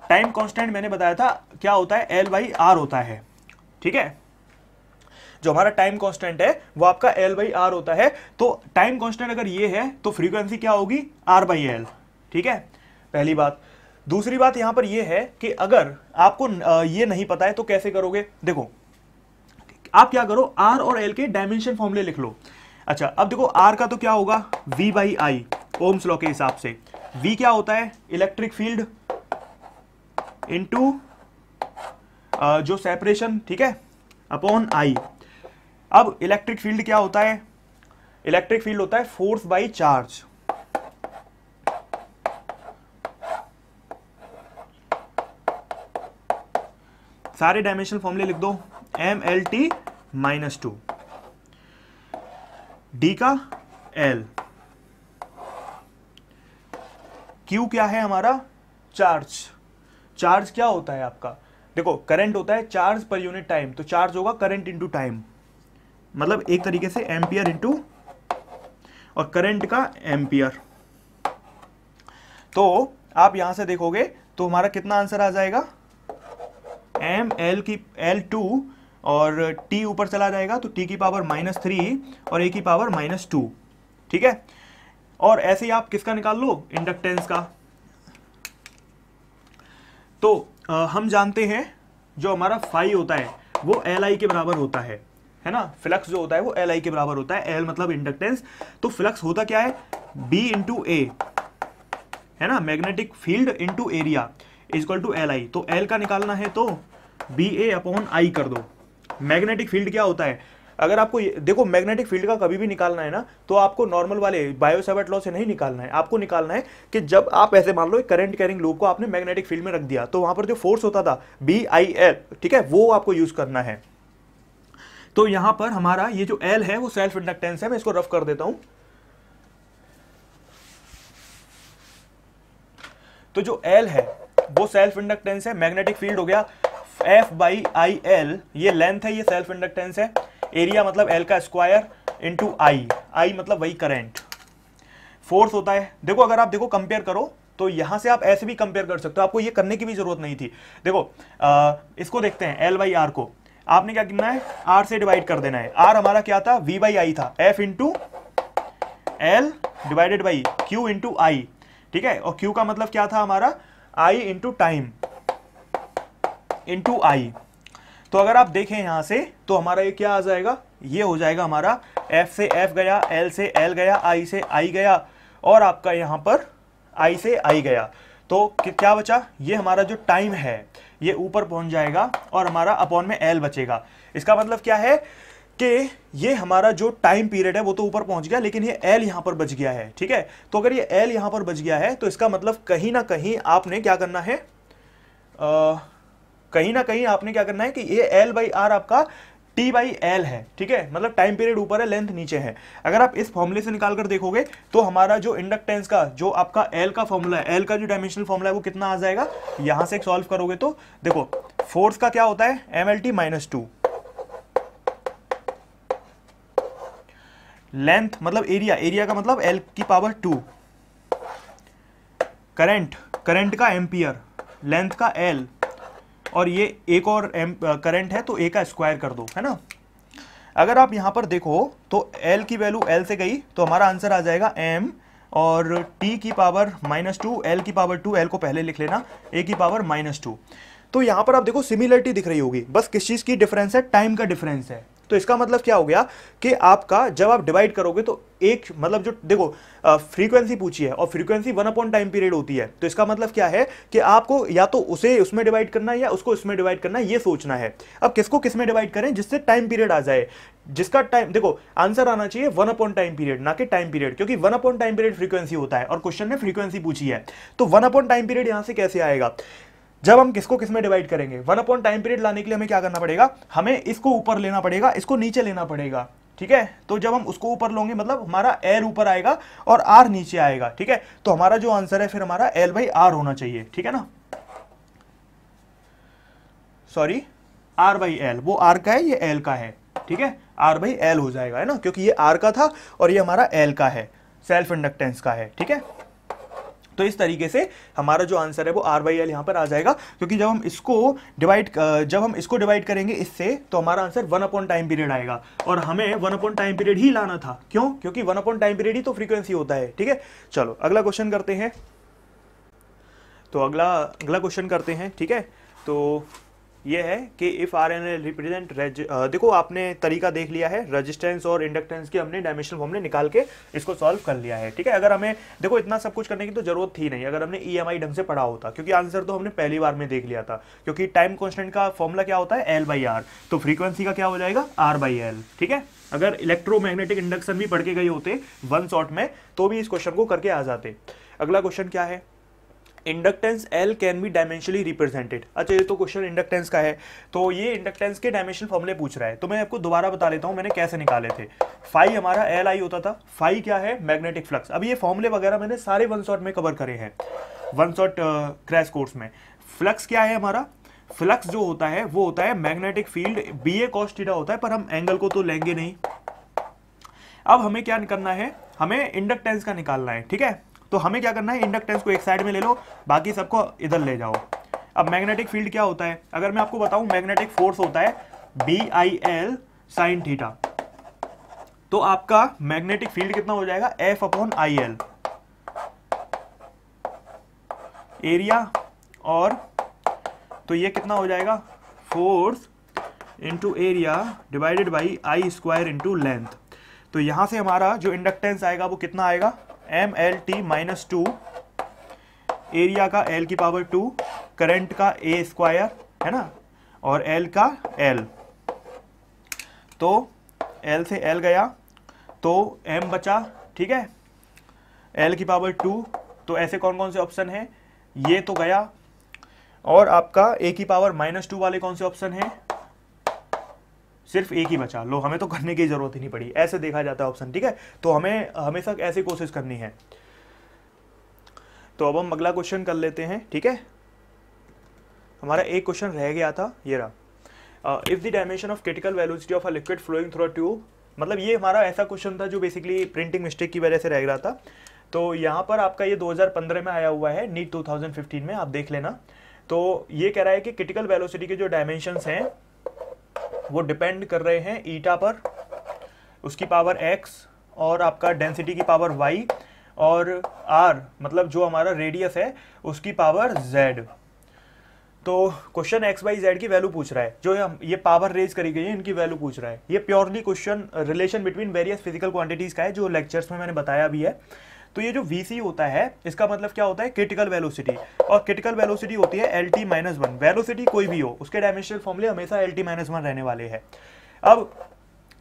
टाइम कांस्टेंट मैंने बताया था क्या होता है? L/R होता है, ठीक है। जो हमारा टाइम कांस्टेंट है वो आपका L/R होता है। तो टाइम कांस्टेंट अगर ये है तो फ्रीक्वेंसी क्या होगी? R/L, ठीक है, पहली बात। दूसरी बात यहां पर ये है कि अगर आपको ये नहीं पता है तो कैसे करोगे? देखो आप क्या करो, R और L के डायमेंशन फॉर्मूले लिख लो। अच्छा अब देखो R का तो क्या होगा? V/I, ओम्स लॉ के हिसाब से। V क्या होता है? इलेक्ट्रिक फील्ड इनटू जो सेपरेशन, ठीक है, अपॉन I। अब इलेक्ट्रिक फील्ड क्या होता है? इलेक्ट्रिक फील्ड होता है फोर्स बाई चार्ज। सारे डायमेंशनल फॉर्मूले लिख दो। mlt-2, d का L, Q क्या है हमारा? चार्ज। चार्ज क्या होता है आपका? देखो करंट होता है चार्ज पर यूनिट टाइम, तो चार्ज होगा करंट इंटू टाइम, मतलब एक तरीके से एम्पियर इंटू, और करंट का एम्पियर। तो आप यहां से देखोगे तो हमारा कितना आंसर आ जाएगा? ml/2 और t ऊपर चला जाएगा तो t की पावर -3 और a की पावर -2, ठीक है। और ऐसे ही आप किसका निकाल लो? इंडक्टेंस का। तो हम जानते हैं जो हमारा फाई होता है वो Li के बराबर होता है ना। फ्लक्स जो होता है वो Li के बराबर होता है, L मतलब इंडक्टेंस। तो फ्लक्स होता क्या है? B इंटू A, है ना, magnetic field into area equal to Li। तो L का निकालना है तो BA/I कर दो। मैग्नेटिक फील्ड क्या होता है? अगर आपको देखो मैग्नेटिक फील्ड का कभी भी निकालना है ना, तो आपको नॉर्मल वाले बायो-सैवर्ट लॉ से नहीं निकालना है। आपको निकालना है कि जब आप ऐसे मान लो एक करंट कैरिंग लूप को आपने मैग्नेटिक फील्ड में रख दिया, तो वहां पर जो फोर्स होता था BIL, ठीक है, वो आपको यूज करना है। तो यहां पर हमारा ये जो L है वो सेल्फ इंडक्टेंस है। मैं इसको रफ कर देता हूं। तो जो L है वो सेल्फ इंडक्टेंस है। मैग्नेटिक फील्ड हो गया F/IL, ये लेंथ है, ये सेल्फ इंडक्टेंस है। एरिया मतलब L का स्क्वायर इंटू I मतलब वही करंट। फोर्स होता है, देखो अगर आप देखो कंपेयर करो तो यहां से आप ऐसे भी कंपेयर कर सकते हो, आपको ये करने की भी जरूरत नहीं थी। देखो इसको देखते हैं, L/R को आपने क्या करना है? R से डिवाइड कर देना है। R हमारा क्या था? V/I था, F into L divided by Q into I, ठीक है। और Q का मतलब क्या था हमारा? I into time into I। तो अगर आप देखें यहां से तो हमारा ये क्या आ जाएगा, ये हो जाएगा हमारा F से F गया, L से L गया, I से I गया और आपका यहां पर I से I गया। तो क्या बचा, ये हमारा जो टाइम है ये ऊपर पहुंच जाएगा और हमारा अपॉन में L बचेगा। इसका मतलब क्या है कि ये हमारा जो टाइम पीरियड है वो तो ऊपर पहुंच गया, लेकिन ये L यहां पर बच गया है। ठीक है, तो अगर ये L यहां पर बच गया है तो इसका मतलब कहीं ना कहीं आपने क्या करना है, कहीं ना कहीं आपने क्या करना है कि ये L बाई आर आपका T बाई L है। ठीक है, मतलब टाइम पीरियड ऊपर है, लेंथ नीचे है। अगर आप इस फॉर्मूले से निकाल कर देखोगे तो हमारा जो इंडक्टेंस का जो आपका L का फॉर्मूला है, L का जो डायमेंशनल फॉर्मूला है वो कितना आ जाएगा, यहां से सॉल्व करोगे तो देखो फोर्स का क्या होता है MLT माइनस 2, लेंथ मतलब एरिया, एरिया का मतलब L की पावर 2, करंट, करंट का एम्पियर, लेंथ का L, और ये एक और करंट है तो A का स्क्वायर कर दो, है ना। अगर आप यहां पर देखो तो L की वैल्यू L से गई तो हमारा आंसर आ जाएगा M और T की पावर माइनस 2, L की पावर 2, L को पहले लिख लेना, A की पावर माइनस 2। तो यहां पर आप देखो सिमिलरिटी दिख रही होगी, बस किस चीज की डिफरेंस है, टाइम का डिफरेंस है। तो इसका मतलब क्या हो गया कि आपका जब आप डिवाइड करोगे तो एक मतलब जो देखो फ्रीक्वेंसी पूछी है और फ्रीक्वेंसी 1 अपॉन टाइम पीरियड होती है, तो इसका मतलब क्या है कि आपको या तो उसे उसमें डिवाइड करना है या उसको उसमें डिवाइड करना है, ये सोचना है। अब किसको किस में डिवाइड करें जिससे टाइम पीरियड आ जाए, जिसका टाइम देखो आंसर आना चाहिए 1 अपॉन टाइम पीरियड, ना कि टाइम पीरियड, क्योंकि 1 अपॉन टाइम पीरियड फ्रीक्वेंसी होता है और क्वेश्चन ने फ्रीक्वेंसी पूछी है। तो 1 अपॉन टाइम पीरियड यहां से कैसे आएगा, जब हम किसको किस में डिवाइड करेंगे, 1 अपॉन टाइम पीरियड लाने के लिए हमें क्या करना पड़ेगा, हमें इसको ऊपर लेना पड़ेगा, इसको नीचे लेना पड़ेगा। ठीक है, तो जब हम उसको ऊपर लेंगे मतलब हमारा L ऊपर आएगा और R नीचे आएगा। ठीक है, तो हमारा जो आंसर है फिर हमारा L बाई R होना चाहिए। ठीक है ना, सॉरी R बाई L, वो R का है ये L का है। ठीक है, R बाई L हो जाएगा, है ना, क्योंकि ये R का था और ये हमारा L का है, सेल्फ इंडक्टेंस का है। ठीक है, तो इस तरीके से हमारा जो आंसर है वो R बाई L यहां पर आ जाएगा, क्योंकि जब हम इसको डिवाइड करेंगे इससे तो हमारा आंसर 1 अपॉन टाइम पीरियड आएगा और हमें 1 अपॉन टाइम पीरियड ही लाना था। क्यों, क्योंकि 1 अपॉन टाइम पीरियड ही तो फ्रीक्वेंसी होता है। ठीक है, चलो अगला क्वेश्चन करते हैं। तो अगला क्वेश्चन करते हैं। ठीक है, तो ये है कि if R N L represent देखो आपने तरीका देख लिया है, रेजिस्टेंस और इंडक्टेंस के हमने डायमेंशनल फॉर्मूले निकाल के इसको सॉल्व कर लिया है। ठीक है, अगर हमें देखो इतना सब कुछ करने की तो जरूरत थी नहीं अगर हमने EMI ढंग से पढ़ा होता, क्योंकि आंसर तो हमने पहली बार में देख लिया था। क्योंकि टाइम कॉन्स्टेंट का फॉर्मूला क्या होता है L बाई आर, तो फ्रीक्वेंसी का क्या हो जाएगा R बाई L। ठीक है, अगर इलेक्ट्रोमैग्नेटिक इंडक्शन भी पढ़ के गए होते वन शॉट में तो भी इस क्वेश्चन को करके आ जाते। अगला क्वेश्चन क्या है, inductance L can be dimensionally represented. अच्छा, ये तो क्वेश्चन इंडक्टेंस का है, तो ये इंडक्टेंस के डायमेंशनल फॉर्मूले पूछ रहा है, तो मैं आपको दोबारा बता देता हूं मैंने कैसे निकाले थे। फाई हमारा Li होता था, फाई क्या है मैग्नेटिक फ्लक्स। अब ये फॉर्मूले वगैरह मैंने सारे वन शॉट में कवर करे हैं, वन शॉट क्रैश कोर्स में। फ्लक्स क्या है हमारा, फ्लक्स जो होता है वो होता है magnetic field, BA cos theta होता है, पर हम एंगल को तो लेंगे नहीं। अब हमें क्या करना है, हमें इंडक्टेंस का निकालना है। ठीक है, तो हमें क्या करना है, इंडक्टेंस को एक साइड में ले लो, बाकी सबको इधर ले जाओ। अब मैग्नेटिक फील्ड क्या होता है, अगर मैं आपको बताऊं मैग्नेटिक फोर्स होता है BIL साइन थीटा, तो आपका मैग्नेटिक फील्ड कितना हो जाएगा F अपॉन IL, एरिया, और तो ये कितना हो जाएगा force into area divided by I square into length. तो यहां से हमारा जो इंडक्टेंस आएगा वो कितना आएगा MLT माइनस 2, एरिया का L की पावर 2, करंट का A स्क्वायर, है ना, और L का L, तो L से L गया तो M बचा। ठीक है, L की पावर 2, तो ऐसे कौन कौन से ऑप्शन है, ये तो गया, और आपका A की पावर माइनस 2 वाले कौन से ऑप्शन है, सिर्फ एक ही बचा। लो, हमें तो करने की जरूरत ही नहीं पड़ी, ऐसे देखा जाता है ऑप्शन। ठीक है, तो हमें हमेशा ऐसी कोशिश करनी है। तो अब हम अगला क्वेश्चन कर लेते हैं। ठीक है, हमारा एक क्वेश्चन रह गया था, ये रहा, if the dimension of critical velocity of a liquid flowing through a tube. मतलब ये हमारा ऐसा क्वेश्चन था जो बेसिकली प्रिंटिंग मिस्टेक की वजह से रह रहा था। तो यहाँ पर आपका ये 2015 में आया हुआ है, नीट 2015 में, आप देख लेना। तो ये कह रहा है कि क्रिटिकल वेलोसिटी के जो डायमेंशंस हैं वो डिपेंड कर रहे हैं ईटा पर, उसकी पावर x, और आपका डेंसिटी की पावर y, और r मतलब जो हमारा रेडियस है उसकी पावर z। तो क्वेश्चन एक्स वाई जेड की वैल्यू पूछ रहा है, जो ये पावर रेज करी गई है इनकी वैल्यू पूछ रहा है। ये purely question relation between various physical quantities का है, जो लेक्चर्स में मैंने बताया भी है। तो ये जो VC होता है इसका मतलब क्या होता है, क्रिटिकल वेलोसिटी, और क्रिटिकल वेलोसिटी होती है LT माइनस 1। वेलोसिटी कोई भी हो उसके डायमेंशनल फॉर्मूले हमेशा LT माइनस 1 रहने वाले हैं। अब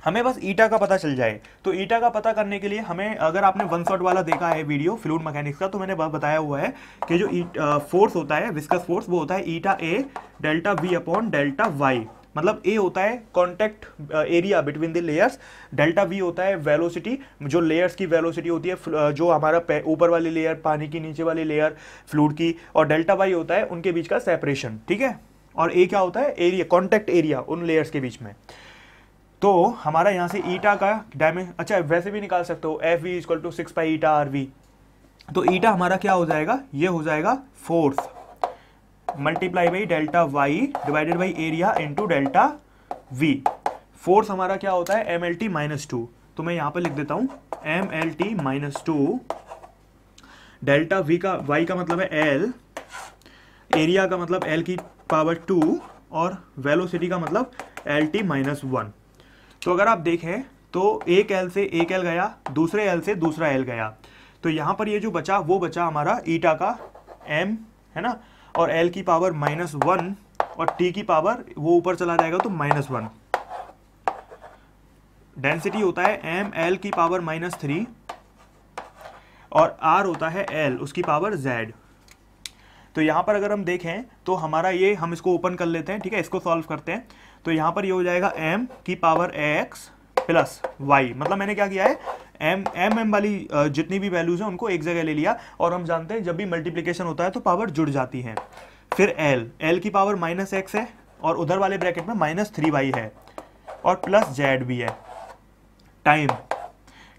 हमें बस ईटा का पता चल जाए, तो ईटा का पता करने के लिए हमें, अगर आपने वन शॉट वाला देखा है वीडियो फ्लूइड मैकेनिक्स का, तो मैंने बताया हुआ है कि जो फोर्स होता है विस्कस फोर्स, वो होता है eta A delta V upon delta Y. मतलब A होता है contact area between the layers, delta V होता है वेलोसिटी, जो लेयर्स की वेलोसिटी होती है, जो हमारा ऊपर वाली लेयर पानी की, नीचे वाली लेयर फ्लूइड की, और डेल्टा वाई होता है उनके बीच का सेपरेशन, ठीक है। और A क्या होता है, एरिया, कॉन्टैक्ट एरिया उन लेयर्स के बीच में। तो हमारा यहाँ से ईटा का डायमेंशन, अच्छा वैसे भी निकाल सकते हो, F V equal to 6 pi eta R V. तो ईटा हमारा क्या हो जाएगा, ये हो जाएगा force multiply by delta Y divided by area into delta V. Force हमारा क्या होता है, MLT माइनस 2। तो मैं यहाँ पर लिख देता हूँ MLT माइनस 2, डेल्टा वी का, वाई का मतलब है L, एरिया का मतलब L की पावर 2, और वेलोसिटी का मतलब LT माइनस 1। तो अगर आप देखें तो एक L से एक L गया, दूसरे L से दूसरा L गया, तो यहाँ पर ये जो बचा वो बचा हमारा ईटा का M, है ना, और L की पावर माइनस 1, और T की पावर वो ऊपर चला जाएगा तो माइनस 1। डेंसिटी होता है ML की पावर माइनस 3, और R होता है L उसकी पावर Z। तो यहाँ पर अगर हम देखें तो हमारा ये, हम इसको ओपन कर लेते हैं, ठीक है, इसको सॉल्व करते हैं। तो यहाँ पर ये हो जाएगा m की पावर x प्लस y। मतलब मैंने क्या किया है, m वाली जितनी भी वैल्यूज हैं उनको एक जगह ले लिया, और हम जानते हैं जब भी मल्टीप्लिकेशन होता है तो पावर जुड़ जाती है। फिर l की पावर माइनस x है, और उधर वाले ब्रैकेट में माइनस 3y है, और प्लस z भी है।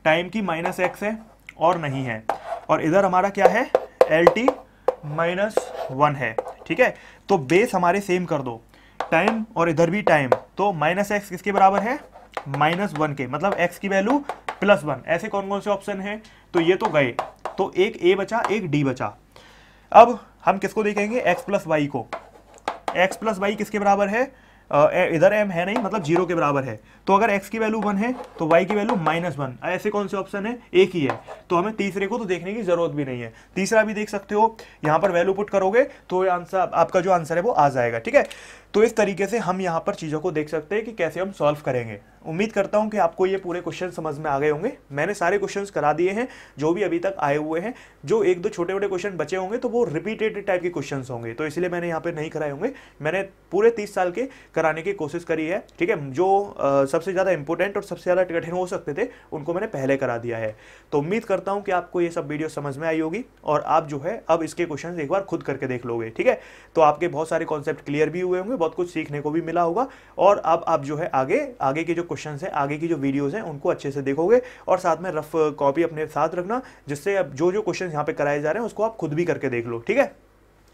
टाइम की माइनस x है और नहीं है, और इधर हमारा क्या है, LT माइनस 1 है, ठीक है। तो बेस हमारे सेम कर दो, टाइम और इधर भी टाइम, तो माइनस एक्स किसके बराबर है, माइनस 1 के, मतलब x की वैल्यू प्लस 1। ऐसे कौन कौन से ऑप्शन हैं, तो ये तो गए, तो एक A बचा, एक D बचा। अब हम किसको देखेंगे, x प्लस वाई को। x प्लस वाई किसके बराबर है, इधर m है नहीं, मतलब 0 के बराबर है। तो अगर x की वैल्यू 1 है तो y की वैल्यू माइनस 1। ऐसे कौन से ऑप्शन है, एक ही है, तो हमें तीसरे को तो देखने की जरूरत भी नहीं है। तीसरा भी देख सकते हो, यहाँ पर वैल्यू पुट करोगे तो आंसर, आपका जो आंसर है वो आ जाएगा, ठीक है। तो इस तरीके से हम यहाँ पर चीज़ों को देख सकते हैं कि कैसे हम सॉल्व करेंगे। उम्मीद करता हूँ कि आपको ये पूरे क्वेश्चन समझ में आ गए होंगे। मैंने सारे क्वेश्चंस करा दिए हैं जो भी अभी तक आए हुए हैं। जो एक दो छोटे छोटे क्वेश्चन बचे होंगे तो वो रिपीटेड टाइप के क्वेश्चंस होंगे, तो इसलिए मैंने यहाँ पे नहीं कराए होंगे। मैंने पूरे 30 साल के कराने की कोशिश करी है, ठीक है। जो सबसे ज़्यादा इंपॉर्टेंट और सबसे ज़्यादा कठिन हो सकते थे उनको मैंने पहले करा दिया है। तो उम्मीद करता हूँ कि आपको ये सब वीडियो समझ में आई होगी, और आप जो है अब इसके क्वेश्चन एक बार खुद करके देख लोगे, ठीक है। तो आपके बहुत सारे कॉन्सेप्ट क्लियर भी हुए होंगे, बहुत कुछ सीखने को भी मिला होगा, और अब आप जो है आगे के जो क्वेश्चन है, आगे की जो वीडियोस हैं उनको अच्छे से देखोगे, और साथ में रफ कॉपी अपने साथ रखना, जिससे अब जो जो क्वेश्चन यहाँ पे कराए जा रहे हैं उसको आप खुद भी करके देख लो, ठीक है।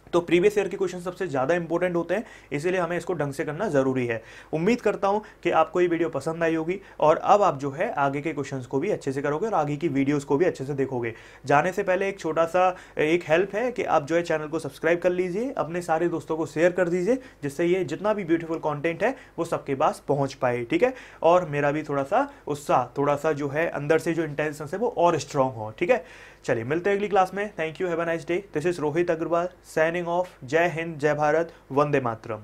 तो प्रीवियस ईयर के क्वेश्चन सबसे ज़्यादा इंपॉर्टेंट होते हैं, इसीलिए हमें इसको ढंग से करना ज़रूरी है। उम्मीद करता हूं कि आपको ये वीडियो पसंद आई होगी, और अब आप जो है आगे के क्वेश्चंस को भी अच्छे से करोगे और आगे की वीडियोस को भी अच्छे से देखोगे। जाने से पहले एक छोटा सा एक हेल्प है कि आप जो है चैनल को सब्सक्राइब कर लीजिए, अपने सारे दोस्तों को शेयर कर दीजिए, जिससे ये जितना भी ब्यूटीफुल कॉन्टेंट है वो सबके पास पहुँच पाए, ठीक है। और मेरा भी थोड़ा सा उत्साह, थोड़ा सा जो है अंदर से जो इंटेंशन है वो और स्ट्रॉन्ग हो, ठीक है। चलिए मिलते हैं अगली क्लास में। Thank you, have a nice day. This is Rohit Agrawal signing off. जय हिंद, जय भारत, वंदे मातरम।